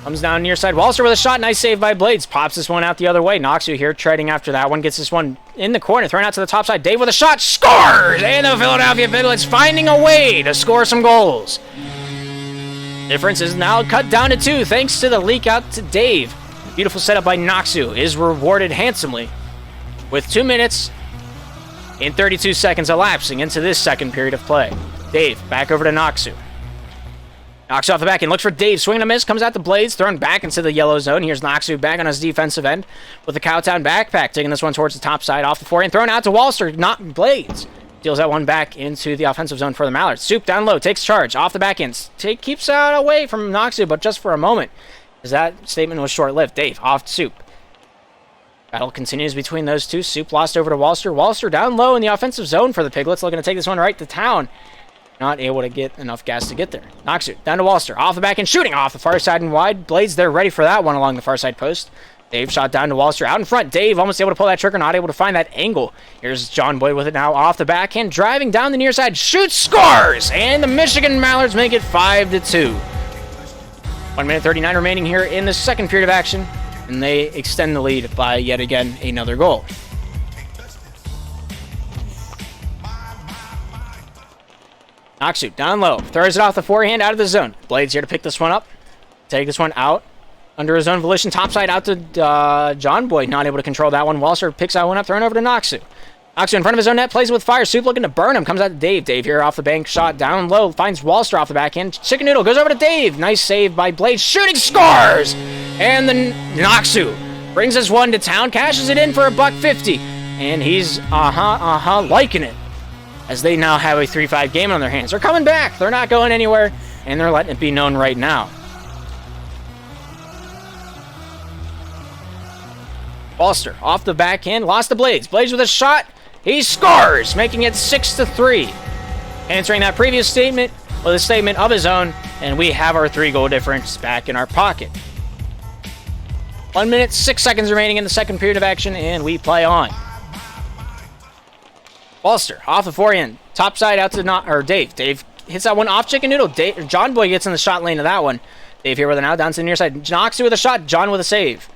Comes down near side. Walster with a shot. Nice save by Blades. Pops this one out the other way. Noxu here treading after that one. Gets this one in the corner. Thrown out to the top side. Dave with a shot. Scores! And the Philadelphia Piglets finding a way to score some goals. Difference is now cut down to 2 thanks to the leak out to Dave. Beautiful setup by Noxu is rewarded handsomely with 2 minutes and 32 seconds elapsing into this second period of play. Dave back over to Noxu. Noxu off the back end, looks for Dave, swinging a miss, comes out to Blades, thrown back into the yellow zone. Here's Noxu back on his defensive end with the Cowtown backpack, taking this one towards the top side off the forehand, thrown out to Walster, not Blades. Deals that one back into the offensive zone for the Mallards. Soup down low, takes charge, off the back end, keeps out away from Noxu, but just for a moment, as that statement was short-lived. Dave off to Soup. Battle continues between those two. Soup lost over to Walster. Walster down low in the offensive zone for the Piglets, looking to take this one right to town. Not able to get enough gas to get there. Noxu down to Walster. Off the back and shooting off the far side and wide. Blades there ready for that one along the far side post. Dave shot down to Walster. Out in front. Dave almost able to pull that trigger. Not able to find that angle. Here's John Boy with it now. Off the backhand. Driving down the near side. Shoots. Scores! And the Michigan Mallards make it 5-2. 1 minute 39 remaining here in the second period of action. And they extend the lead by yet again another goal. Noxu down low. Throws it off the forehand out of the zone. Blades here to pick this one up. Take this one out. Under his own volition. Topside out to John Boy. Not able to control that one. Walser picks that one up. Thrown over to Noxu. Noxu in front of his own net. Plays with fire. Soup looking to burn him. Comes out to Dave. Dave here off the bank. Shot down low. Finds Walster off the backhand. Chicken Noodle goes over to Dave. Nice save by Blades. Shooting. Scores! And the Noxu brings this one to town. Cashes it in for $1.50. And he's liking it. As they now have a 3-5 game on their hands. They're coming back. They're not going anywhere. And they're letting it be known right now. Walster off the backhand. Lost the Blades. Blades with a shot. He scores, making it 6-3. Answering that previous statement with a statement of his own. And we have our 3-goal difference back in our pocket. 1 minute, 6 seconds remaining in the second period of action. And we play on. Walster off the forehand, top side out to Dave. Dave hits that one off Chicken Noodle. John Boy gets in the shot lane of that one. Dave here with it now, down to the near side. Noxu with a shot, John with a save.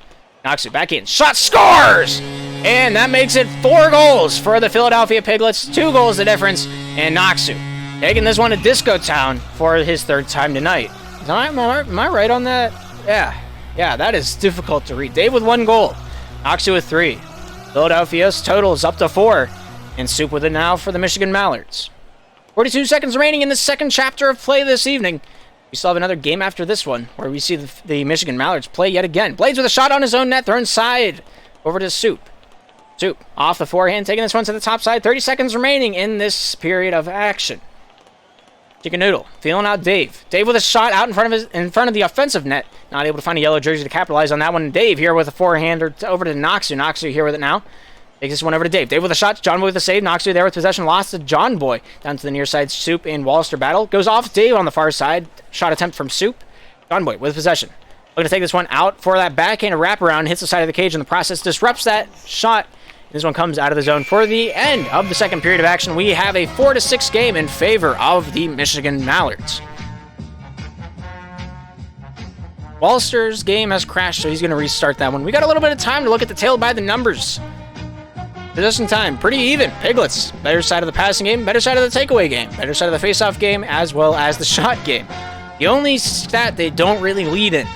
Noxu back in, shot, scores! And that makes it 4 goals for the Philadelphia Piglets. 2 goals the difference, and Noxu taking this one to Disco Town for his 3rd time tonight. Am I right on that? Yeah, that is difficult to read. Dave with 1 goal, Noxu with 3. Philadelphia's total is up to 4. And Soup with it now for the Michigan Mallards. 42 seconds remaining in the second chapter of play this evening. We still have another game after this one, where we see the Michigan Mallards play yet again. Blades with a shot on his own net, thrown side over to Soup. Soup off the forehand, taking this one to the top side. 30 seconds remaining in this period of action. Chicken Noodle feeling out Dave. Dave with a shot out in front of the offensive net. Not able to find a yellow jersey to capitalize on that one. Dave here with a forehander over to Noxu. Noxu here with it now. Takes this one over to Dave. Dave with a shot. John Boy with a save. Noxu there with possession. Lost to John Boy. Down to the near side. Soup and Walster battle. Goes off Dave on the far side. Shot attempt from Soup. John Boy with possession. Looking to take this one out for that backhand wraparound. Hits the side of the cage in the process. Disrupts that shot. This one comes out of the zone for the end of the second period of action. We have a 4-6 game in favor of the Michigan Mallards. Walster's game has crashed, so he's going to restart that one. We got a little bit of time to look at the tail by the numbers. Possession time, pretty even. Piglets, better side of the passing game, better side of the takeaway game, better side of the face-off game, as well as the shot game. The only stat they don't really lead in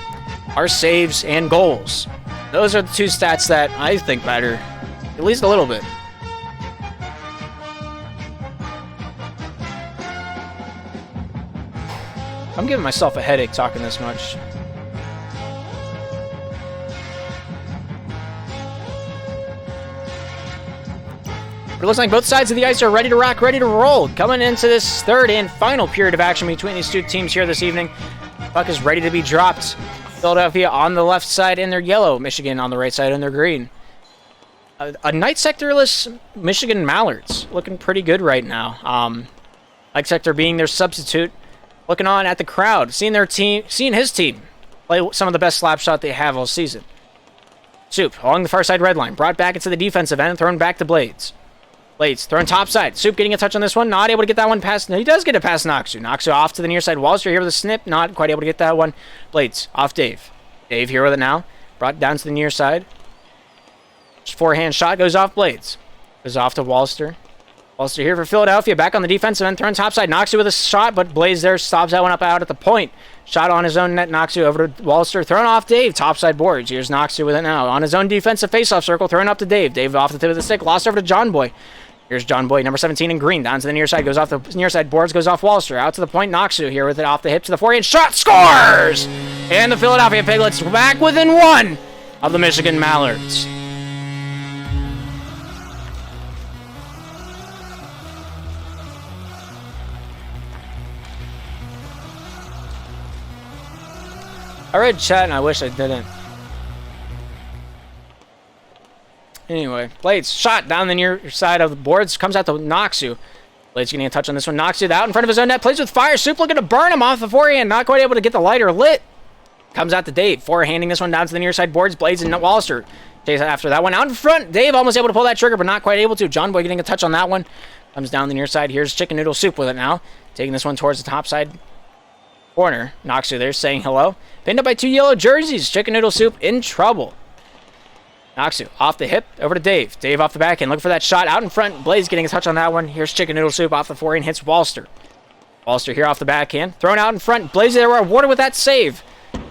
are saves and goals. Those are the 2 stats that I think matter, at least a little bit. I'm giving myself a headache talking this much. It looks like both sides of the ice are ready to rock, ready to roll. Coming into this third and final period of action between these 2 teams here this evening. Puck is ready to be dropped. Philadelphia on the left side in their yellow. Michigan on the right side in their green. A night sectorless Michigan Mallards. Looking pretty good right now. Light sector being their substitute. Looking on at the crowd. Seeing his team play some of the best slap shot they have all season. Soup along the far side red line. Brought back into the defensive end. Thrown back to Blades. Blades thrown topside. Soup getting a touch on this one. Not able to get that one past. No, he does get it past Noxu. Noxu off to the near side. Walster here with a snip. Not quite able to get that one. Blades off Dave. Dave here with it now. Brought down to the near side. Forehand shot goes off Blades. Goes off to Walster. Walster here for Philadelphia. Back on the defensive end. Thrown topside. Noxu with a shot, but Blades there stops that one up out at the point. Shot on his own net. Noxu over to Walster. Thrown off Dave. Topside boards. Here's Noxu with it now. On his own defensive faceoff circle. Thrown up to Dave. Dave off the tip of the stick. Lost over to John Boy. Here's John Boy, number 17 in green. Down to the near side. Goes off the near side boards. Goes off Walster. Out to the point. Noxu here with it off the hip to the forehand. Shot. Scores! And the Philadelphia Piglets back within 1 of the Michigan Mallards. I read chat and I wish I didn't. Anyway, Blades, shot down the near side of the boards. Comes out to Noxu. Blades getting a touch on this one. Noxu out in front of his own net. Plays with fire. Soup looking to burn him off the forehand. Not quite able to get the lighter lit. Comes out to Dave. Forehanding this one down to the near side boards. Blades and Walster chase after that one. Out in front. Dave almost able to pull that trigger, but not quite able to. John Boy getting a touch on that one. Comes down the near side. Here's Chicken Noodle Soup with it now. Taking this one towards the top side corner. Noxu there saying hello. Pinned up by 2 yellow jerseys. Chicken Noodle Soup in trouble. Noxu off the hip, over to Dave. Dave off the back end, looking for that shot out in front. Blaze getting a touch on that one. Here's Chicken Noodle Soup off the forehand, hits Walster. Walster here off the backhand, thrown out in front. Blaze there rewarded with that save.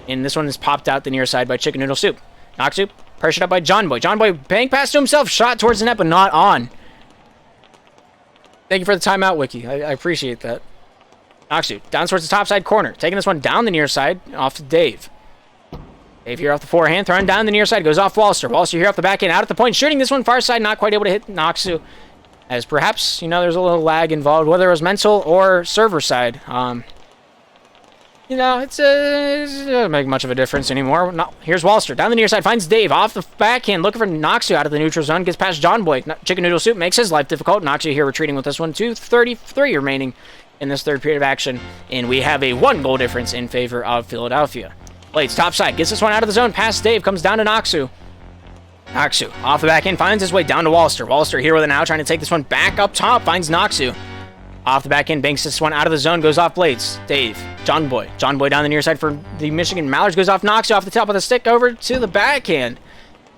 And this one is popped out the near side by Chicken Noodle Soup. Noxu pressured up by John Boy. John Boy bang pass to himself, shot towards the net, but not on. Thank you for the timeout, Wiki. I appreciate that. Noxu down towards the top side corner, taking this one down the near side, off to Dave. Dave here off the forehand, thrown down the near side, goes off Walster. Walster here off the back end, out at the point, shooting this one far side, not quite able to hit Noxu. As perhaps, there's a little lag involved, whether it was mental or server side. It doesn't make much of a difference anymore. No, here's Walster, down the near side, finds Dave, off the backhand, looking for Noxu out of the neutral zone, gets past John Boy. Chicken Noodle Soup makes his life difficult. Noxu here retreating with this one, 2:33 remaining in this third period of action, and we have a 1-goal difference in favor of Philadelphia. Blades, top side, gets this one out of the zone, past Dave, comes down to Noxu. Noxu, off the back end, finds his way down to Walster. Walster here with it now, trying to take this one back up top, finds Noxu. Off the back end, banks this one out of the zone, goes off Blades. Dave, John Boy. John Boy down the near side for the Michigan Mallards, goes off Noxu off the top of the stick over to the backhand.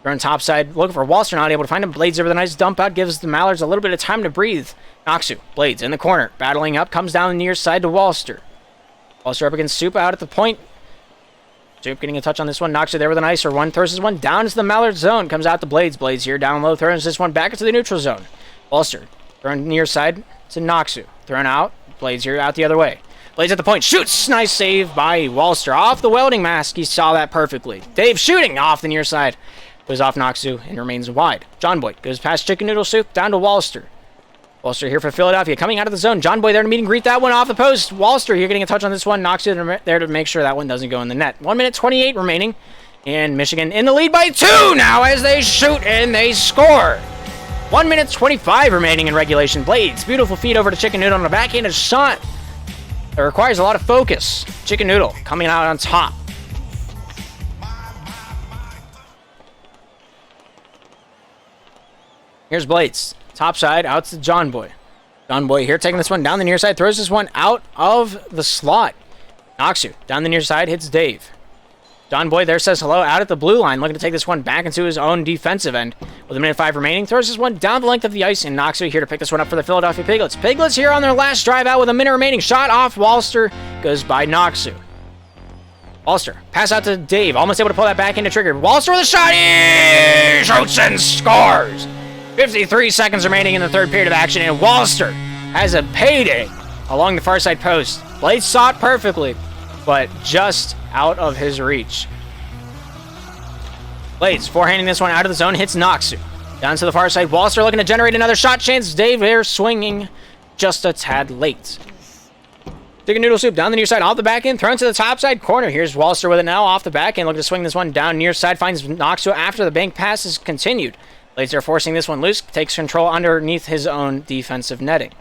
They're top side, looking for Walster, not able to find him. Blades there with a nice dump out, gives the Mallards a little bit of time to breathe. Noxu, Blades in the corner, battling up, comes down the near side to Walster. Walster up against Soup out at the point. Soup getting a touch on this one. Noxu there with a nicer one. Throws this one down into the Mallard zone. Comes out to Blades. Blades here down low. Throws this one back into the neutral zone. Walster thrown near side to Noxu. Thrown out. Blades here out the other way. Blades at the point. Shoots. Nice save by Walster. Off the welding mask. He saw that perfectly. Dave shooting off the near side. Goes off Noxu and remains wide. John Boy goes past Chicken Noodle Soup down to Walster. Walster here for Philadelphia, coming out of the zone. John Boy there to meet and greet that one off the post. Walster here getting a touch on this one. Noxu there to make sure that one doesn't go in the net. 1:28 remaining. And Michigan in the lead by 2 now as they shoot and they score. 1:25 remaining in regulation. Blades, beautiful feed over to Chicken Noodle on the backhand shot. It requires a lot of focus. Chicken Noodle coming out on top. Here's Blades. Top side, out to John Boy. John Boy here taking this one down the near side, throws this one out of the slot. Noxu down the near side, hits Dave. John Boy there says hello out at the blue line, looking to take this one back into his own defensive end. With 1:05 remaining, throws this one down the length of the ice, and Noxu here to pick this one up for the Philadelphia Piglets. Piglets here on their last drive out with 1 minute remaining. Shot off Walster, goes by Noxu. Walster, pass out to Dave, almost able to pull that back into trigger. Walster with a shot, he shoots and scores! 53 seconds remaining in the third period of action, and Walster has a payday along the far side post. Blades saw it perfectly, but just out of his reach. Blades forehanding this one out of the zone, hits Noxu. Down to the far side, Walster looking to generate another shot chance. Dave there swinging just a tad late. Chicken Noodle Soup down the near side, off the back end, thrown to the top side corner. Here's Walster with it now, off the back end, looking to swing this one down near side, finds Noxu after the bank pass is continued. Blades are forcing this one loose, takes control underneath his own defensive netting.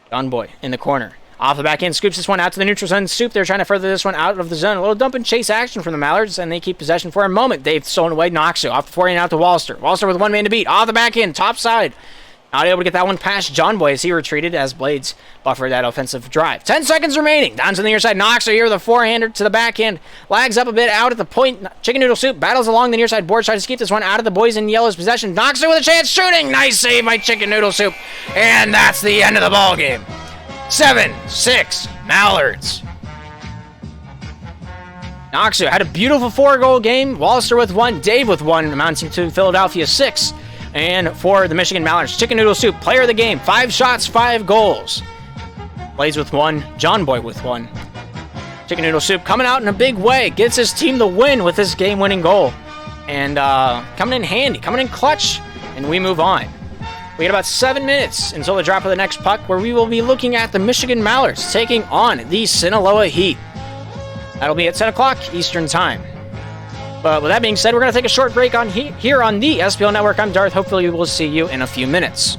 John Boy in the corner. Off the back end, scoops this one out to the neutral zone. Soup, they're trying to further this one out of the zone. A little dump and chase action from the Mallards, and they keep possession for a moment. They've stolen away Noxu. Off the forehand out to Walster. Walster with 1 man to beat. Off the back end, top side. Not able to get that one past John Boy as he retreated as Blades buffered that offensive drive. 10 seconds remaining. Down to the near side. Noxu here with a forehander to the backhand. Lags up a bit out at the point. Chicken Noodle Soup battles along the near side board. Tries to keep this one out of the boys in yellow's possession. Noxu with a chance. Shooting. Nice save by Chicken Noodle Soup. And that's the end of the ball game. 7-6 Mallards. Noxu had a beautiful 4-goal game. Walster with 1. Dave with 1. Amounting to Philadelphia 6. And for the Michigan Mallards, Chicken Noodle Soup, player of the game, 5 shots, 5 goals. Blades with 1, John Boy with 1. Chicken Noodle Soup coming out in a big way, gets his team the win with this game-winning goal. And coming in handy, coming in clutch, and we move on. We got about 7 minutes until the drop of the next puck, where we will be looking at the Michigan Mallards taking on the Sinaloa Heat. That'll be at 10 o'clock Eastern Time. But with that being said, we're going to take a short break on here on the SPL Network. I'm Darth. Hopefully, we will see you in a few minutes.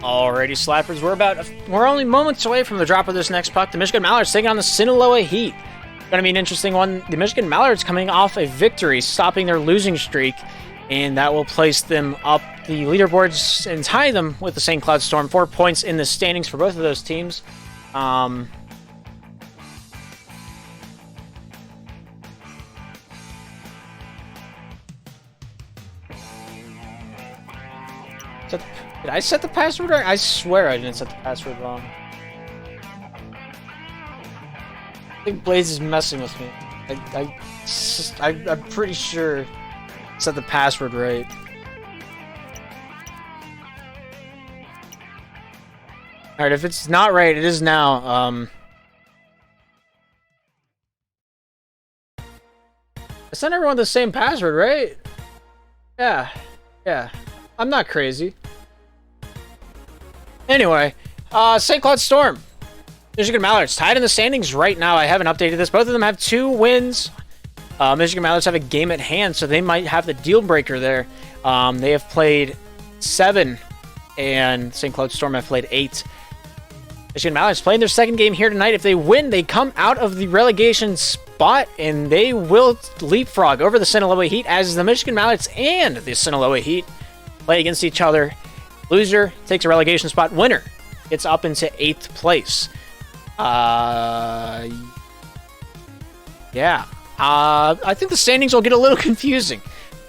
Alrighty, Slappers, we're only moments away from the drop of this next puck. The Michigan Mallards taking on the Sinaloa Heat. Going to be an interesting one. The Michigan Mallards coming off a victory, stopping their losing streak, and that will place them up the leaderboards and tie them with the St. Cloud Storm. 4 points in the standings for both of those teams. Did I set the password right? I swear I didn't set the password wrong. I think Blaze is messing with me. I'm pretty sure I set the password right. Alright, if it's not right, it is now. I sent everyone the same password, right? Yeah. I'm not crazy. Anyway, St. Cloud Storm. Michigan Mallards tied in the standings right now. I haven't updated this. Both of them have 2 wins. Michigan Mallards have a game at hand, so they might have the deal breaker there. They have played 7, and St. Cloud Storm have played 8. Michigan Mallards playing their second game here tonight. If they win, they come out of the relegation spot, and they will leapfrog over the Sinaloa Heat as the Michigan Mallards and the Sinaloa Heat play against each other. Loser takes a relegation spot. Winner gets up into 8th place. Yeah. I think the standings will get a little confusing.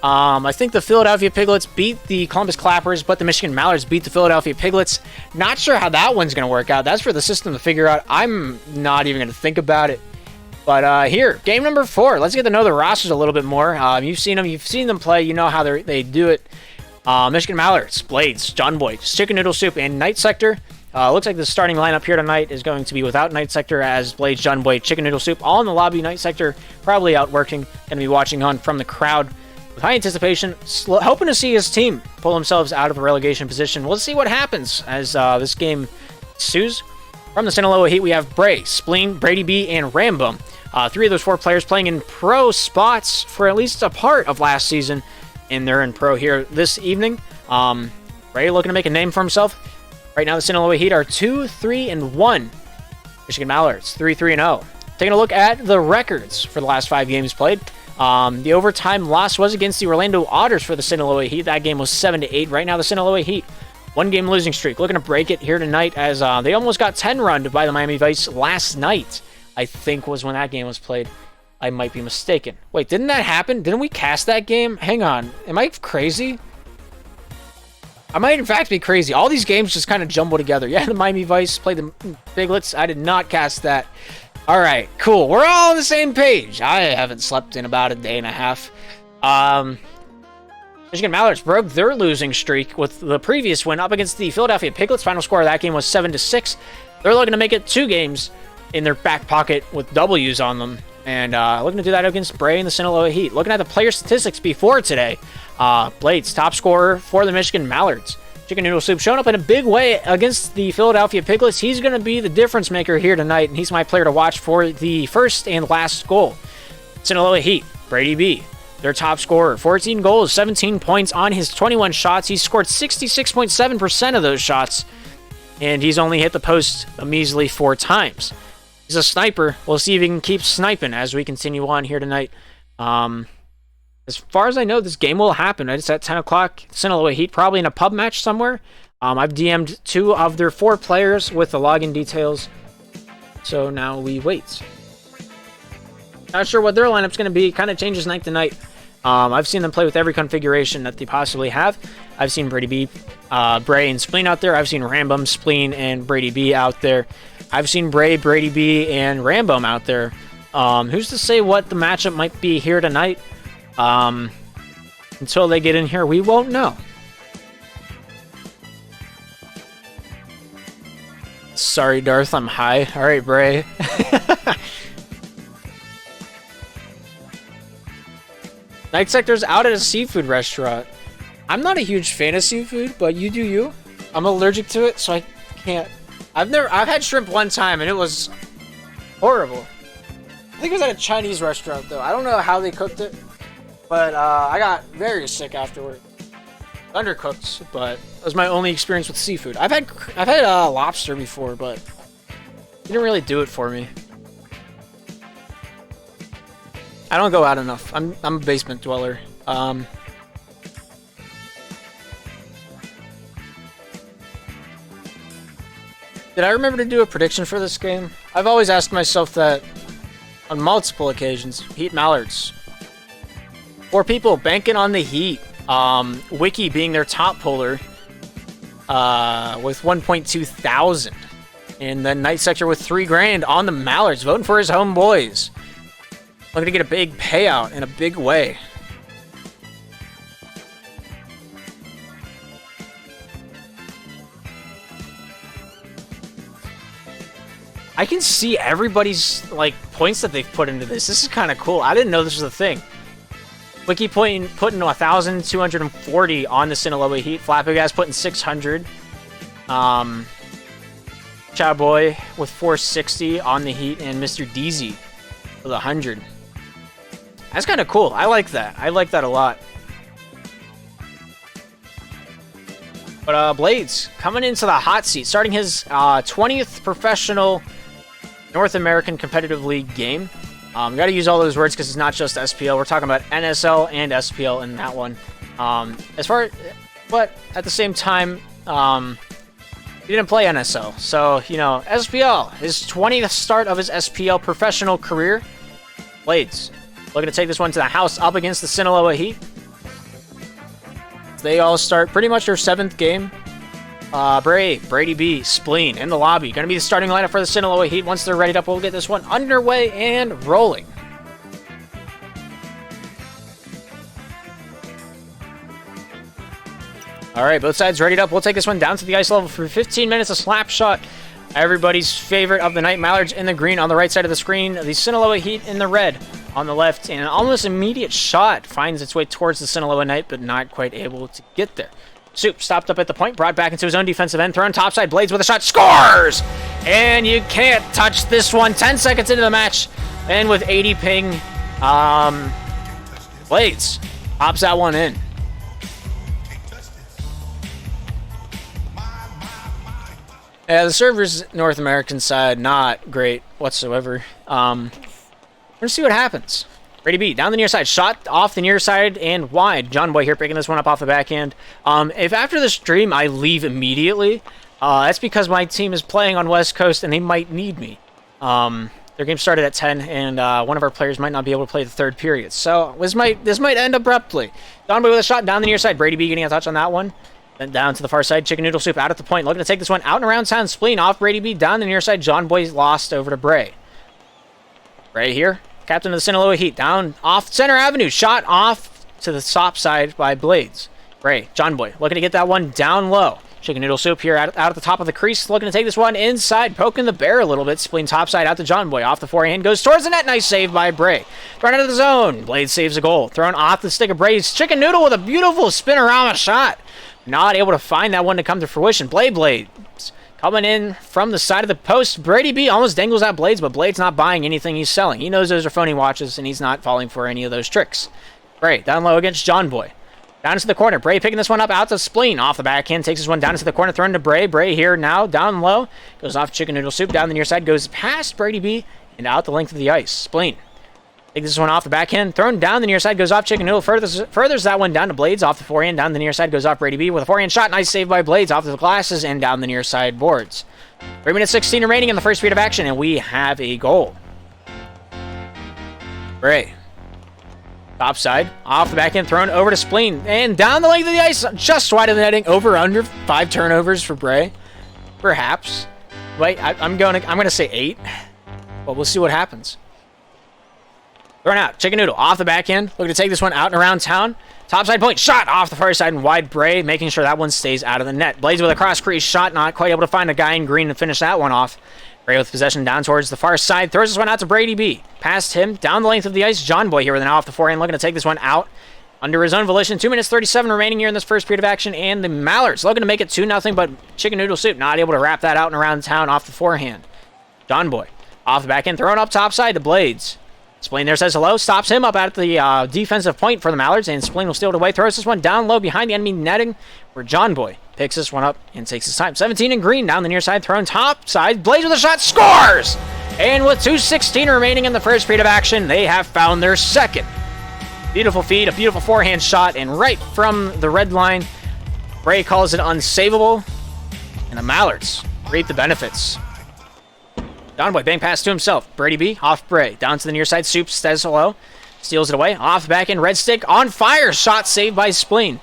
I think the Philadelphia Piglets beat the Columbus Clappers, but the Michigan Mallards beat the Philadelphia Piglets. Not sure how that one's going to work out. That's for the system to figure out. I'm not even going to think about it. But here, game number 4. Let's get to know the rosters a little bit more. You've seen them play. You know how they do it. Michigan Mallards, Blades, John Boy, Chicken Noodle Soup, and Night Sector. Looks like the starting lineup here tonight is going to be without Night Sector, as Blades, John Boy, Chicken Noodle Soup all in the lobby. Night Sector probably out working. Going to be watching on from the crowd with high anticipation, hoping to see his team pull themselves out of a relegation position. We'll see what happens as this game ensues. From the Sinaloa Heat, we have Bray, Spleen, Brady B, and Rambo. 3 of those 4 players playing in pro spots for at least a part of last season, and they're in pro here this evening. Bray looking to make a name for himself. Right now, the Sinaloa Heat are 2-3-1. Michigan Mallards 3-3-0. Taking a look at the records for the last 5 games played. The overtime loss was against the Orlando Otters for the Sinaloa Heat. That game was 7-8. Right now, the Sinaloa Heat, 1-game losing streak. Looking to break it here tonight, as they almost got 10-runned by the Miami Vice last night, I think was when that game was played. I might be mistaken. Wait, didn't that happen? Didn't we cast that game? Hang on. Am I crazy? I might, in fact, be crazy. All these games just kind of jumble together. Yeah, the Miami Vice played the Piglets. I did not cast that. All right, cool. We're all on the same page. I haven't slept in about a day and a half. Michigan Mallards broke their losing streak with the previous win up against the Philadelphia Piglets. Final score of that game was 7-6. They're looking to make it 2 games in their back pocket with W's on them. And looking to do that against Bray and the Sinaloa Heat. Looking at the player statistics before today. Blades, top scorer for the Michigan Mallards. Chicken Noodle Soup showing up in a big way against the Philadelphia Piglets. He's going to be the difference maker here tonight, and he's my player to watch for the first and last goal. Sinaloa Heat, Brady B, their top scorer. 14 goals, 17 points on his 21 shots. He's scored 66.7% of those shots, and he's only hit the post a measly 4 times. He's a sniper. We'll see if he can keep sniping as we continue on here tonight. As far as I know, this game will happen. It's at 10 o'clock. Sinaloa Heat probably in a pub match somewhere. I've DM'd 2 of their 4 players with the login details. So now we wait. Not sure what their lineup's going to be. Kind of changes night to night. I've seen them play with every configuration that they possibly have. I've seen Brady B, Bray, and Spleen out there. I've seen Rambum, Spleen, and Brady B out there. I've seen Bray, Brady B, and Rambum out there. Who's to say what the matchup might be here tonight? Until they get in here, we won't know. Sorry, Darth, I'm high. All right, Bray. Night Sector's out at a seafood restaurant. I'm not a huge fan of seafood, but you do you. I'm allergic to it, so I can't. I've had shrimp one time, and it was horrible. I think it was at a Chinese restaurant, though. I don't know how they cooked it, but I got very sick afterward. Undercooked, but that was my only experience with seafood. I've had lobster before, but it didn't really do it for me. I don't go out enough. I'm a basement dweller. Did I remember to do a prediction for this game? I've always asked myself that on multiple occasions. Heat Mallards. 4 people banking on the Heat. Wiki being their top puller with 1.2 thousand. And then Night Sector with $3,000 on the Mallards, voting for his homeboys. Looking to get a big payout in a big way. I can see everybody's points that they've put into this. This is kind of cool. I didn't know this was a thing. Wiki putting 1,240 on the Sinaloa Heat. Flappy Guys putting 600. Chow Boy with 460 on the heat, and Mr. DZ with 100. That's kind of cool. I like that. I like that a lot. But Blades coming into the hot seat, starting his 20th professional North American Competitive League game. Got to use all those words because it's not just SPL. We're talking about NSL and SPL in that one. But at the same time, he didn't play NSL. So, you know, SPL, his 20th start of his SPL professional career. Blades looking to take this one to the house up against the Sinaloa Heat. They all start pretty much their 7th game. Brady B, Spleen in the lobby. Going to be the starting lineup for the Sinaloa Heat. Once they're readied up, we'll get this one underway and rolling. All right, both sides readied up. We'll take this one down to the ice level for 15 minutes. A slap shot. Everybody's favorite of the night. Mallards in the green on the right side of the screen. The Sinaloa Heat in the red on the left. And an almost immediate shot finds its way towards the Sinaloa Knight, but not quite able to get there. Soup stopped up at the point, brought back into his own defensive end, thrown topside. Blades with a shot, scores! And you can't touch this one. 10 seconds into the match, and with 80 ping, Blades pops that one in. Yeah, the servers North American side, not great whatsoever. We're going to see what happens. Brady B, down the near side, shot off the near side and wide. John Boy here picking this one up off the backhand. If after the stream I leave immediately, that's because my team is playing on West Coast and they might need me. Their game started at 10 and one of our players might not be able to play the 3rd period. So this might end abruptly. John Boy with a shot down the near side. Brady B getting a touch on that one. Then down to the far side, Chicken Noodle Soup out at the point, looking to take this one out and around town. Spleen off Brady B, down the near side. John Boy lost over to Bray. Bray here, captain of the Sinaloa Heat, down off Center Avenue, shot off to the top side by Blades. Bray, John Boy, looking to get that one down low. Chicken Noodle Soup here out at the top of the crease, looking to take this one inside, poking the bear a little bit. Spleen top side out to John Boy, off the forehand, goes towards the net. Nice save by Bray. Thrown out of the zone. Blades saves a goal. Thrown off the stick of Bray's. Chicken Noodle with a beautiful spinorama shot. Not able to find that one to come to fruition. Blades coming in from the side of the post. Brady B almost dangles out Blades, but Blades not buying anything he's selling. He knows those are phony watches, and he's not falling for any of those tricks. Bray down low against John Boy. Down into the corner. Bray picking this one up out to Spleen. Off the backhand. Takes this one down into the corner. Thrown to Bray. Bray here now. Down low. Goes off Chicken Noodle Soup. Down the near side. Goes past Brady B and out the length of the ice. Spleen. Takes this one off the backhand. Thrown down the near side. Goes off Chicken Noodle. Furthers that one down to Blades. Off the forehand. Down the near side. Goes off Brady B with a forehand shot. Nice save by Blades. Off the glasses and down the near side boards. 3 minutes 16 remaining in the first period of action, and we have a goal. Bray. Top side. Off the backhand. Thrown over to Spleen. And down the length of the ice. Just wide of the netting. Over under 5 turnovers for Bray. Perhaps. Wait, I'm going to say 8. But we'll see what happens. Thrown out. Chicken Noodle off the backhand. Looking to take this one out and around town. Topside point. Shot off the far side and wide. Bray making sure that one stays out of the net. Blades with a cross crease shot. Not quite able to find a guy in green to finish that one off. Bray with possession down towards the far side. Throws this one out to Brady B. Past him. Down the length of the ice. John Boy here with an off the forehand. Looking to take this one out under his own volition. 2 minutes 37 remaining here in this first period of action. And the Mallards looking to make it 2-0. But Chicken Noodle Soup not able to wrap that out and around town off the forehand. John Boy off the backhand. Thrown up topside to Blades. Spleen there says hello, stops him up at the defensive point for the Mallards, and Spleen will steal it away, throws this one down low behind the enemy netting, where John Boy picks this one up and takes his time. 17 in green down the near side, thrown top side, Blades with a shot, scores! And with 2:16 remaining in the first period of action, they have found their second. Beautiful feed, a beautiful forehand shot, and right from the red line, Bray calls it unsavable, and the Mallards reap the benefits. John Boy bang pass to himself. Brady B off Bray. Down to the near side. Soup says hello. Steals it away. Off the back end. Red stick on fire. Shot saved by Spleen.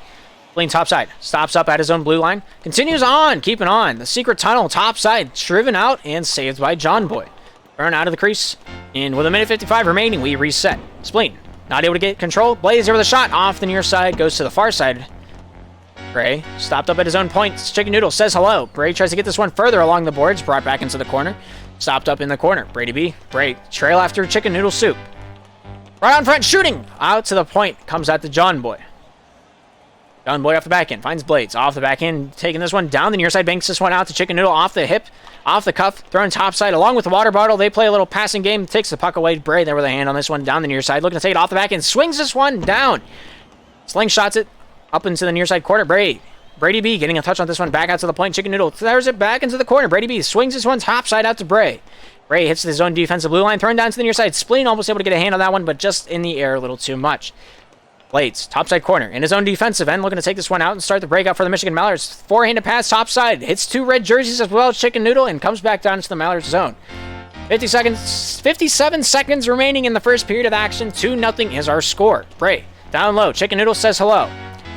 Spleen top side. Stops up at his own blue line. Continues on. Keeping on. The secret tunnel top side. Driven out and saved by John Boy. Thrown out of the crease. And with 1:55 remaining, we reset. Spleen not able to get control. Blaze there with a shot. Off the near side. Goes to the far side. Bray stopped up at his own point. Chicken Noodle says hello. Bray tries to get this one further along the boards. Brought back into the corner. Stopped up in the corner. Brady B. Bray trail after Chicken Noodle Soup. Right on front, shooting. Out to the point. Comes out to John Boy. John Boy off the back end, finds Blades. Off the back end, taking this one down the near side, banks this one out to Chicken Noodle off the hip, off the cuff, throwing topside along with the water bottle. They play a little passing game, takes the puck away. Bray there with a hand on this one, down the near side, looking to take it off the back end, swings this one down. Slingshots it up into the near side corner. Brady B getting a touch on this one, back out to the point. Chicken Noodle throws it back into the corner. Brady B swings this one topside out to Bray. Bray hits his own defensive blue line, thrown down to the near side. Spleen almost able to get a hand on that one, but just in the air a little too much. Blades, topside corner, in his own defensive end, looking to take this one out and start the breakout for the Michigan Mallards. Forehanded pass, topside, hits 2 red jerseys as well as Chicken Noodle, and comes back down to the Mallards zone. 57 seconds remaining in the first period of action. 2-0 is our score. Bray, down low, Chicken Noodle says hello.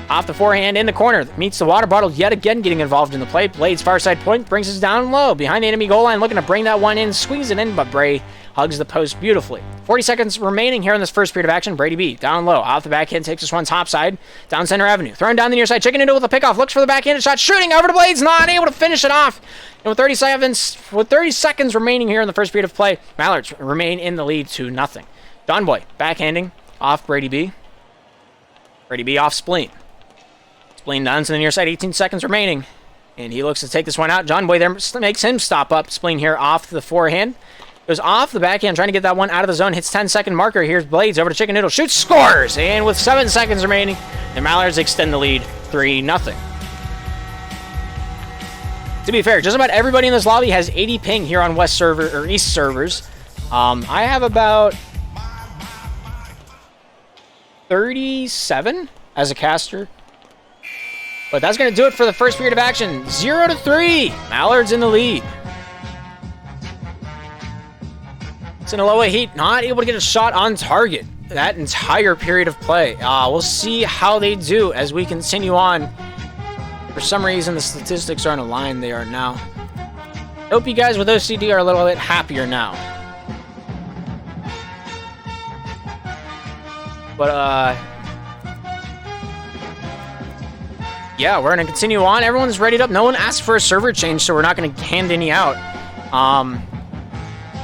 Off the forehand in the corner, meets the water bottle yet again, getting involved in the play. Blades, far side point, brings us down low, behind the enemy goal line, looking to bring that one in, squeeze it in, but Bray hugs the post beautifully. 40 seconds remaining here in this first period of action. Brady B, down low, off the backhand, takes this one topside, down center avenue, thrown down the near side, Chicken Noodle with a pickoff, looks for the backhanded shot, shooting over to Blades, not able to finish it off. And with 30 seconds remaining here in the first period of play, Mallards remain in the lead 2-0. Don Boy, backhanding, off Brady B. Brady B off Spleen. Spleen down to the near side, 18 seconds remaining. And he looks to take this one out. John Boy there makes him stop up. Spleen here off the forehand. Goes off the backhand, trying to get that one out of the zone. Hits 10-second marker. Here's Blades over to Chicken Noodle. Shoots, scores! And with 7 seconds remaining, the Mallards extend the lead 3-0. To be fair, just about everybody in this lobby has 80 ping here on West server or East servers. I have about 37 as a caster. But that's going to do it for the first period of action. 0-3. Mallards in the lead. Sinaloa Heat not able to get a shot on target that entire period of play. We'll see how they do as we continue on. For some reason, the statistics aren't aligned. They are now. Hope you guys with OCD are a little bit happier now. But, yeah, we're going to continue on. Everyone's readied up. No one asked for a server change, so we're not going to hand any out.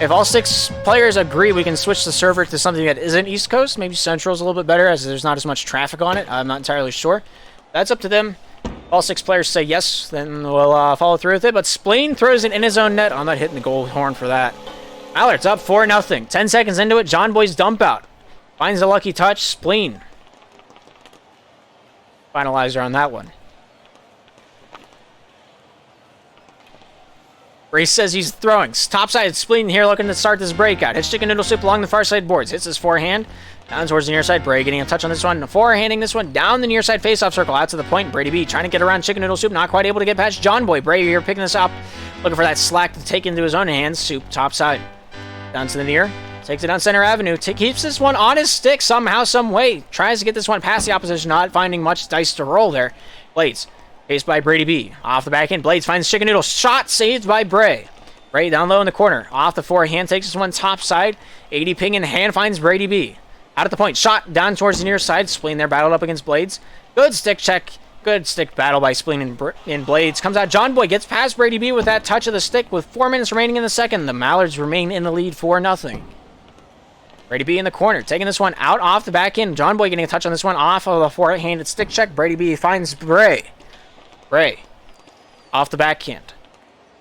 If all 6 players agree, we can switch the server to something that isn't East Coast. Maybe Central's a little bit better, as there's not as much traffic on it. I'm not entirely sure. That's up to them. All 6 players say yes, then we'll follow through with it. But Spleen throws it in his own net. I'm not hitting the goal horn for that. Mallards up 4-0. 10 seconds into it, John Boy's dump out. Finds a lucky touch. Spleen. Finalizer on that one. Race says he's throwing. Topside Spleen here looking to start this breakout. Hits Chicken Noodle Soup along the far side boards. Hits his forehand. Down towards the near side. Bray getting a touch on this one. Forehanding this one down the near side face-off circle. Out to the point. Brady B trying to get around Chicken Noodle Soup. Not quite able to get past John Boy. Bray here picking this up. Looking for that slack to take into his own hands. Soup topside. Down to the near. Takes it down center avenue. Keeps this one on his stick somehow, some way. Tries to get this one past the opposition. Not finding much dice to roll there. Blades. Faced by Brady B. Off the back end. Blades finds Chicken Noodle. Shot saved by Bray. Bray down low in the corner. Off the forehand. Takes this one topside. 80 ping in hand. Finds Brady B. Out at the point. Shot down towards the near side. Spleen there battled up against Blades. Good stick check. Good stick battle by Spleen and Blades. Comes out. John Boy gets past Brady B with that touch of the stick. With 4 minutes remaining in the second, the Mallards remain in the lead 4-0. Brady B in the corner. Taking this one out off the back end. John Boy getting a touch on this one off of the forehanded stick check. Brady B finds Bray. Bray. Off the backhand.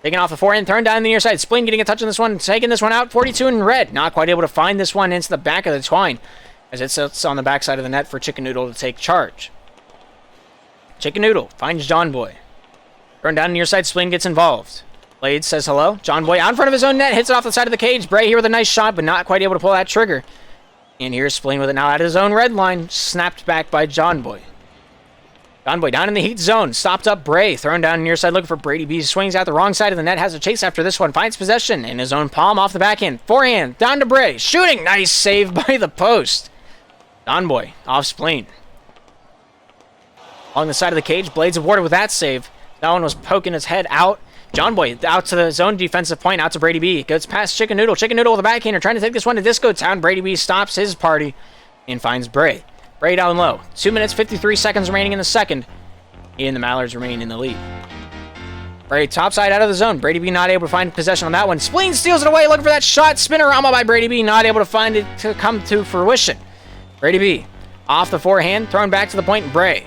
Taking off the forehand, thrown down the near side. Spleen getting a touch on this one, taking this one out. 42 in red. Not quite able to find this one into the back of the twine as it sits on the backside of the net for Chicken Noodle to take charge. Chicken Noodle finds John Boy. Thrown down the near side, Spleen gets involved. Blades says hello. John Boy out in front of his own net, hits it off the side of the cage. Bray here with a nice shot, but not quite able to pull that trigger. And here's Spleen with it now out of his own red line, snapped back by John Boy. John Boy down in the heat zone. Stopped up Bray. Thrown down near side looking for Brady B. Swings out the wrong side of the net. Has a chase after this one. Finds possession in his own palm off the backhand. Forehand. Down to Bray. Shooting. Nice save by the post. John Boy off Spleen. Along the side of the cage. Blades awarded with that save. That one was poking his head out. John Boy out to the zone defensive point. Out to Brady B. Goes past Chicken Noodle. Chicken Noodle with a backhander. Trying to take this one to Disco Town. Brady B stops his party and finds Bray. Bray down low. 2 minutes, 53 seconds remaining in the second. And the Mallards remain in the lead. Bray topside out of the zone. Brady B not able to find possession on that one. Spleen steals it away. Looking for that shot. Spinorama by Brady B. Not able to find it to come to fruition. Brady B off the forehand. Thrown back to the point. Bray.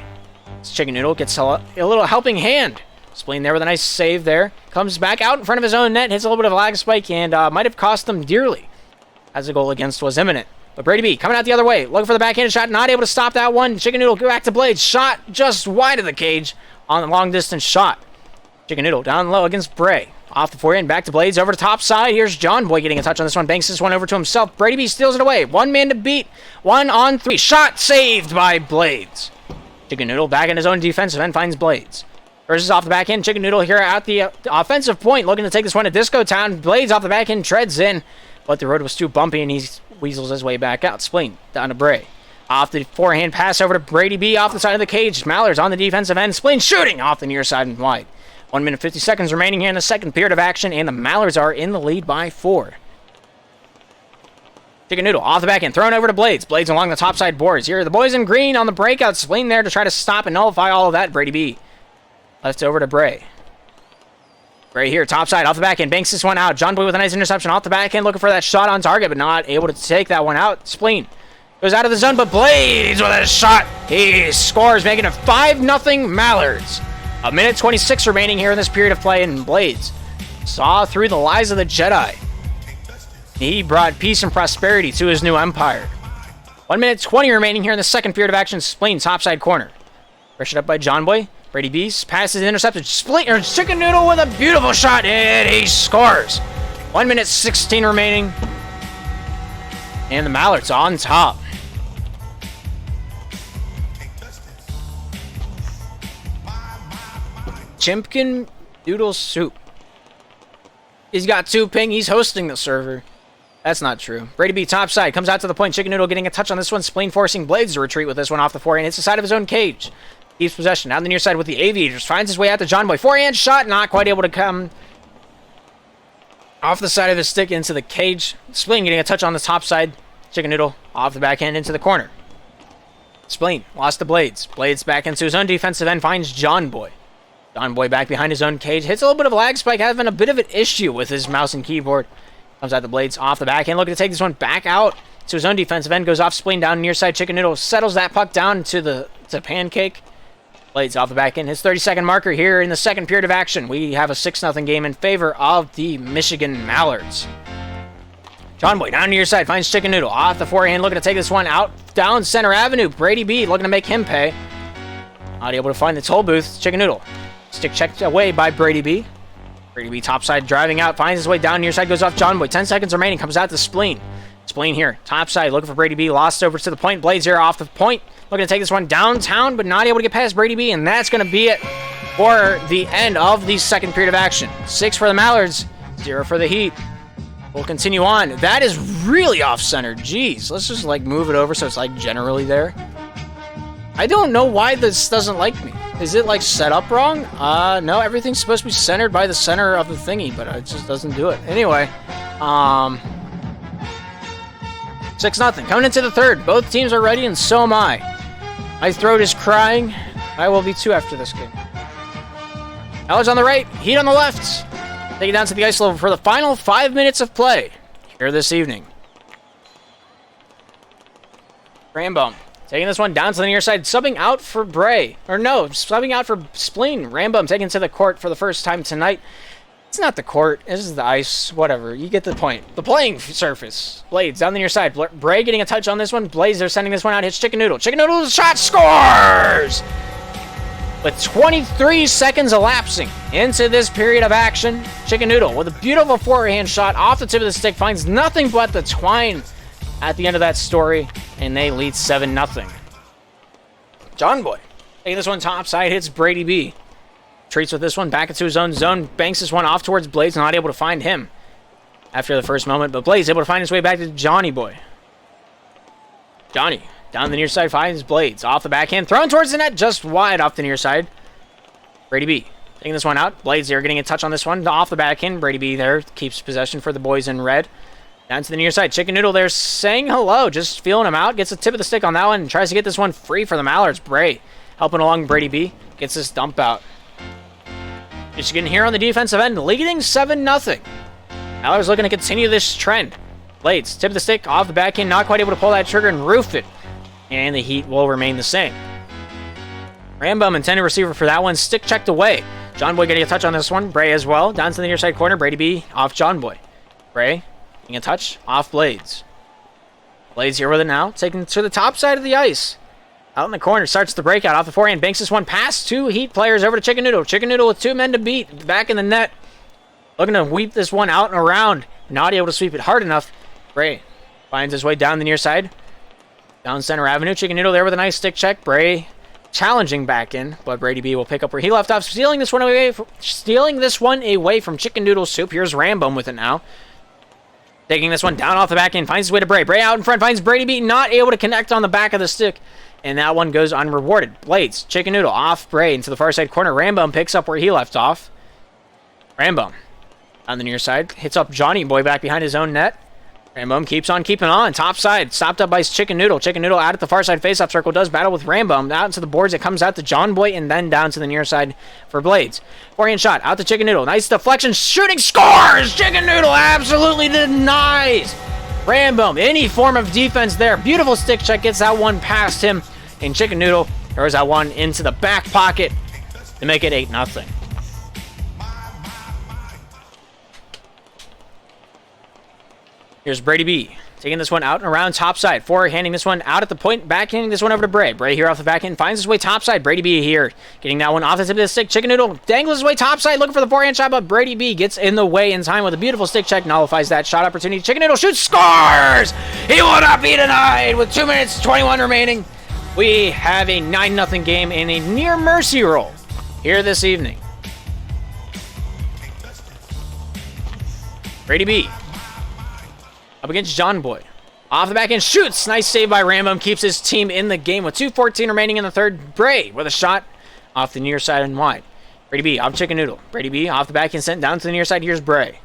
Chicken Noodle gets a little helping hand. Spleen there with a nice save there. Comes back out in front of his own net, hits a little bit of a lag spike, and might have cost them dearly, as the goal against was imminent. But Brady B coming out the other way, looking for the backhanded shot, not able to stop that one. Chicken Noodle go back to Blades, shot just wide of the cage on the long distance shot. Chicken Noodle down low against Bray. Off the forehand, back to Blades, over to top side. Here's John Boy getting a touch on this one, banks this one over to himself. Brady B steals it away, 1 man to beat, 1 on 3. Shot saved by Blades. Chicken Noodle back in his own defensive end, finds Blades. Versus off the back end, Chicken Noodle here at the offensive point, looking to take this one to Disco Town. Blades off the back end, treads in, but the road was too bumpy, and he weasels his way back out. Spleen down to Bray. Off the forehand pass over to Brady B off the side of the cage. Mallard's on the defensive end. Spleen shooting off the near side and wide. 1 minute 50 seconds remaining here in the second period of action, and the Mallards are in the lead by 4. Chicken Noodle off the back end, thrown over to Blades. Blades along the top side boards. Here are the boys in green on the breakout. Spleen there to try to stop and nullify all of that. Brady B left over to Bray. Bray here, top side, off the back end, banks this one out. John Boy with a nice interception off the back end, looking for that shot on target, but not able to take that one out. Spleen goes out of the zone, but Blades with a shot. He scores, making it 5-0 Mallards. 1 minute 26 remaining here in this period of play, and Blades saw through the lies of the Jedi. He brought peace and prosperity to his new empire. 1 minute 20 remaining here in the second period of action. Spleen, topside corner. Pressured up by John Boy. Brady Beast passes intercepted. Chicken Noodle with a beautiful shot, and he scores. 1 minute 16 remaining. And the Mallards on top. Chimpkin Noodle Soup. He's got 2 ping. He's hosting the server. That's not true. Brady B topside comes out to the point. Chicken Noodle getting a touch on this one. Spleen forcing Blades to retreat with this one off the forehand. Hits the side of his own cage. Keeps possession. Down the near side with the Aviators. Finds his way out to John Boy. Forehand shot. Not quite able to come off the side of his stick into the cage. Spleen getting a touch on the top side. Chicken Noodle off the backhand into the corner. Spleen lost to Blades. Blades back into his own defensive end. Finds John Boy. John Boy back behind his own cage. Hits a little bit of a lag spike. Having a bit of an issue with his mouse and keyboard. Comes out the Blades off the backhand. Looking to take this one back out to his own defensive end. Goes off Spleen down near side. Chicken Noodle settles that puck down to Pancake. Blades off the back end. His 30-second marker here in the second period of action. We have a 6-0 game in favor of the Michigan Mallards. John Boy down near side finds Chicken Noodle off the forehand. Looking to take this one out down center avenue. Brady B looking to make him pay. Not able to find the toll booth. Chicken Noodle. Stick checked away by Brady B. Brady B topside driving out. Finds his way down near side. Goes off John Boy. 10 seconds remaining. Comes out to Spleen. Spleen here. Topside looking for Brady B. Lost over to the point. Blades here off the point. Looking to take this one downtown, but not able to get past Brady B. And that's going to be it for the end of the second period of action. 6 for the Mallards. 0 for the Heat. We'll continue on. That is really off-center. Jeez. Let's just like move it over so it's like generally there. I don't know why this doesn't like me. Is it like set up wrong? No, everything's supposed to be centered by the center of the thingy, but it just doesn't do it. Anyway, 6-0. Coming into the third. Both teams are ready, and so am I. My throat is crying. I will be too after this game. Mallards on the right, Heat on the left. Take it down to the ice level for the final 5 minutes of play here this evening. Rambum taking this one down to the near side, subbing out for Bray. Or no, subbing out for Spleen. Rambum taking to the court for the first time tonight. It's not the court. This is the ice. Whatever. You get the point. The playing surface. Blades down the near side. Bray getting a touch on this one. Blades, they're sending this one out. Hits Chicken Noodle. Chicken Noodle's shot scores! With 23 seconds elapsing into this period of action, Chicken Noodle with a beautiful forehand shot off the tip of the stick finds nothing but the twine at the end of that story, and they lead 7-0. John Boy taking this one topside, hits Brady B. Treats with this one back into his own zone, banks this one off towards Blades, not able to find him after the first moment, but Blades able to find his way back to Johnny Boy. Johnny down the near side finds Blades off the backhand, thrown towards the net, just wide off the near side. Brady B taking this one out. Blades there getting a touch on this one off the backhand. Brady B there keeps possession for the boys in red. Down to the near side. Chicken Noodle there saying hello, just feeling him out. Gets the tip of the stick on that one and tries to get this one free for the Mallards. Bray helping along Brady B. Gets this dump out. Michigan here on the defensive end, leading 7-0. Mallards looking to continue this trend. Blades, tip of the stick, off the backhand, not quite able to pull that trigger and roof it. And the Heat will remain the same. Rambum, intended receiver for that one, stick checked away. John Boy getting a touch on this one. Bray as well. Down to the near side corner. Brady B off John Boy. Bray getting a touch off Blades. Blades here with it now. Taking to the top side of the ice. Out in the corner. Starts the breakout off the forehand. Banks this one past two Heat players over to Chicken Noodle. Chicken Noodle with 2 men to beat. Back in the net. Looking to weep this one out and around. Not able to sweep it hard enough. Bray finds his way down the near side. Down center avenue. Chicken Noodle there with a nice stick check. Bray challenging back in, but Brady B will pick up where he left off, stealing this one away from Chicken Noodle Soup. Here's Rambum with it now. Taking this one down off the back end, finds his way to Bray. Bray out in front, finds Brady B, not able to connect on the back of the stick, and that one goes unrewarded. Blades, Chicken Noodle off Bray into the far side corner. Rambum picks up where he left off. Rambum on the near side, hits up Johnny Boy back behind his own net. Rambum keeps on keeping on. Top side. Stopped up by Chicken Noodle. Chicken Noodle out at the far side face-up circle. Does battle with Rambum. Out into the boards. It comes out to John Boy and then down to the near side for Blades. Forehand shot. Out to Chicken Noodle. Nice deflection. Shooting. Scores! Chicken Noodle absolutely denies Rambum any form of defense there. Beautiful stick check. Gets that one past him. And Chicken Noodle throws that one into the back pocket to make it 8-0. Here's Brady B. Taking this one out and around topside. Forehanding this one out at the point. Backhanding this one over to Bray. Bray here off the backhand. Finds his way topside. Brady B here. Getting that one off the tip of the stick. Chicken Noodle dangles his way topside. Looking for the forehand shot, but Brady B gets in the way in time with a beautiful stick check. Nullifies that shot opportunity. Chicken Noodle shoots. Scores! He will not be denied with 2 minutes 21 remaining. We have a 9-0 game in a near mercy roll here this evening. Brady B up against John Boy. Off the back end, shoots. Nice save by Rambum. Keeps his team in the game with 2:14 remaining in the third. Bray with a shot off the near side and wide. Brady B off Chicken Noodle. Brady B off the back end, sent down to the near side. Here's Bray.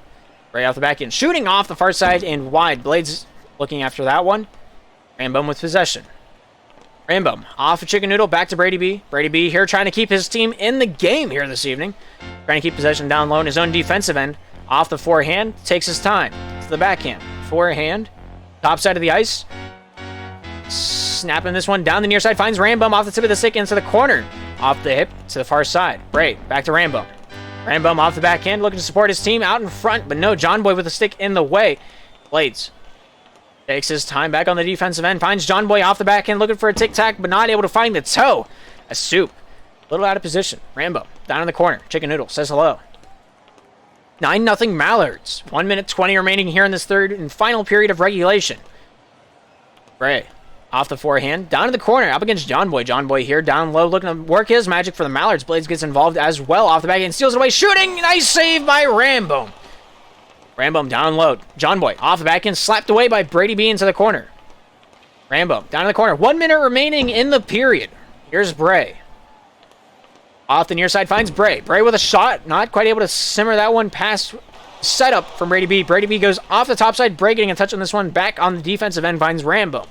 Bray off the back end, shooting off the far side and wide. Blades looking after that one. Rambum with possession. Rambum off of Chicken Noodle, back to Brady B. Brady B here trying to keep his team in the game here this evening. Trying to keep possession down low in his own defensive end. Off the forehand, takes his time. To the backhand. Forehand, top side of the ice. Snapping this one down the near side. Finds Rambum off the tip of the stick into the corner. Off the hip to the far side. Bray, back to Rambum. Rambum off the backhand, looking to support his team out in front, but no, John Boy with the stick in the way. Blades takes his time back on the defensive end. Finds John Boy off the backhand, looking for a tic-tac, but not able to find the toe. A Soup. A little out of position. Rambum down in the corner. Chicken Noodle says hello. 9-0 Mallards. 1 minute 20 remaining here in this third and final period of regulation. Bray off the forehand. Down to the corner. Up against John Boy. John Boy here down low looking to work his magic for the Mallards. Blades gets involved as well off the back and steals it away. Shooting. Nice save by Rambum. Rambum down low. John Boy off the back end. Slapped away by Brady B into the corner. Rambum down in the corner. 1 minute remaining in the period. Here's Bray. Off the near side, finds Bray. Bray with a shot. Not quite able to simmer that one past setup from Brady B. Brady B goes off the top side. Bray getting a touch on this one. Back on the defensive end, finds Rambum.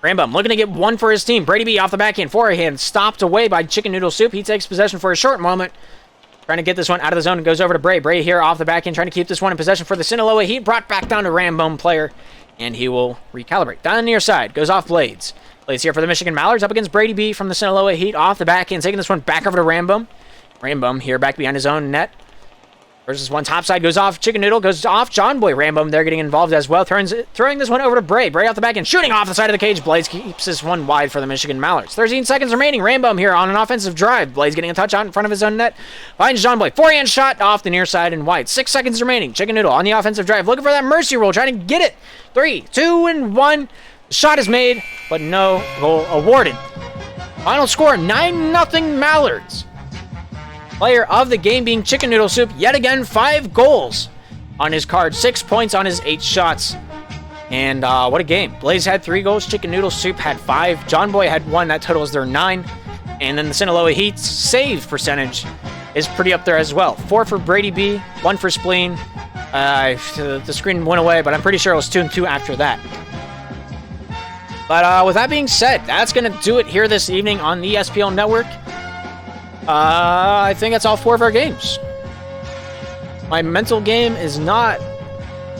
Rambum looking to get one for his team. Brady B off the backhand. Forehand stopped away by Chicken Noodle Soup. He takes possession for a short moment. Trying to get this one out of the zone. Goes over to Bray. Bray here off the backhand. Trying to keep this one in possession for the Sinaloa Heat. Brought back down to Rambum player. And he will recalibrate. Down the near side. Goes off Blades. Blades here for the Michigan Mallards up against Brady B from the Sinaloa Heat off the back end, taking this one back over to Rambum. Rambum here back behind his own net. Versus one topside goes off. Chicken Noodle goes off John Boy. Rambum there getting involved as well. Throwing this one over to Bray. Bray off the back end, shooting off the side of the cage. Blades keeps this one wide for the Michigan Mallards. 13 seconds remaining. Rambum here on an offensive drive. Blades getting a touch out in front of his own net. Finds John Boy. Forehand shot off the near side and wide. 6 seconds remaining. Chicken Noodle on the offensive drive. Looking for that mercy roll. Trying to get it. 3, 2, and 1. The shot is made, but no goal awarded. Final score, 9-0 Mallards. Player of the game being Chicken Noodle Soup. Yet again, 5 goals on his card. 6 points on his 8 shots. And what a game. Blaze had 3 goals. Chicken Noodle Soup had 5. John Boy had 1. That totals their 9. And then the Sinaloa Heat's save percentage is pretty up there as well. 4 for Brady B, 1 for Spleen. The screen went away, but I'm pretty sure it was 2 and 2 after that. But with that being said, that's going to do it here this evening on the SPL Network. I think that's all 4 of our games. My mental game is not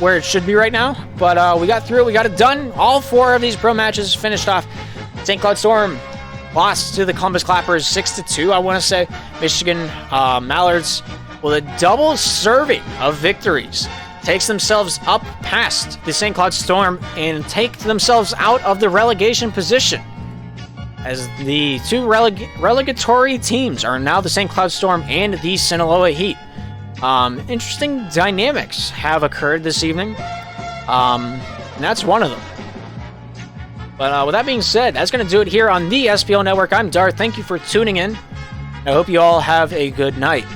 where it should be right now, but we got through it. We got it done. All 4 of these pro matches finished off. St. Cloud Storm lost to the Columbus Clappers 6-2, I want to say. Michigan Mallards with a double serving of victories takes themselves up past the St. Cloud Storm and take themselves out of the relegation position, as the two relegatory teams are now the St. Cloud Storm and the Sinaloa Heat. Interesting dynamics have occurred this evening, and that's one of them. But with that being said, that's going to do it here on the SPL Network. I'm Darth. Thank you for tuning in. I hope you all have a good night.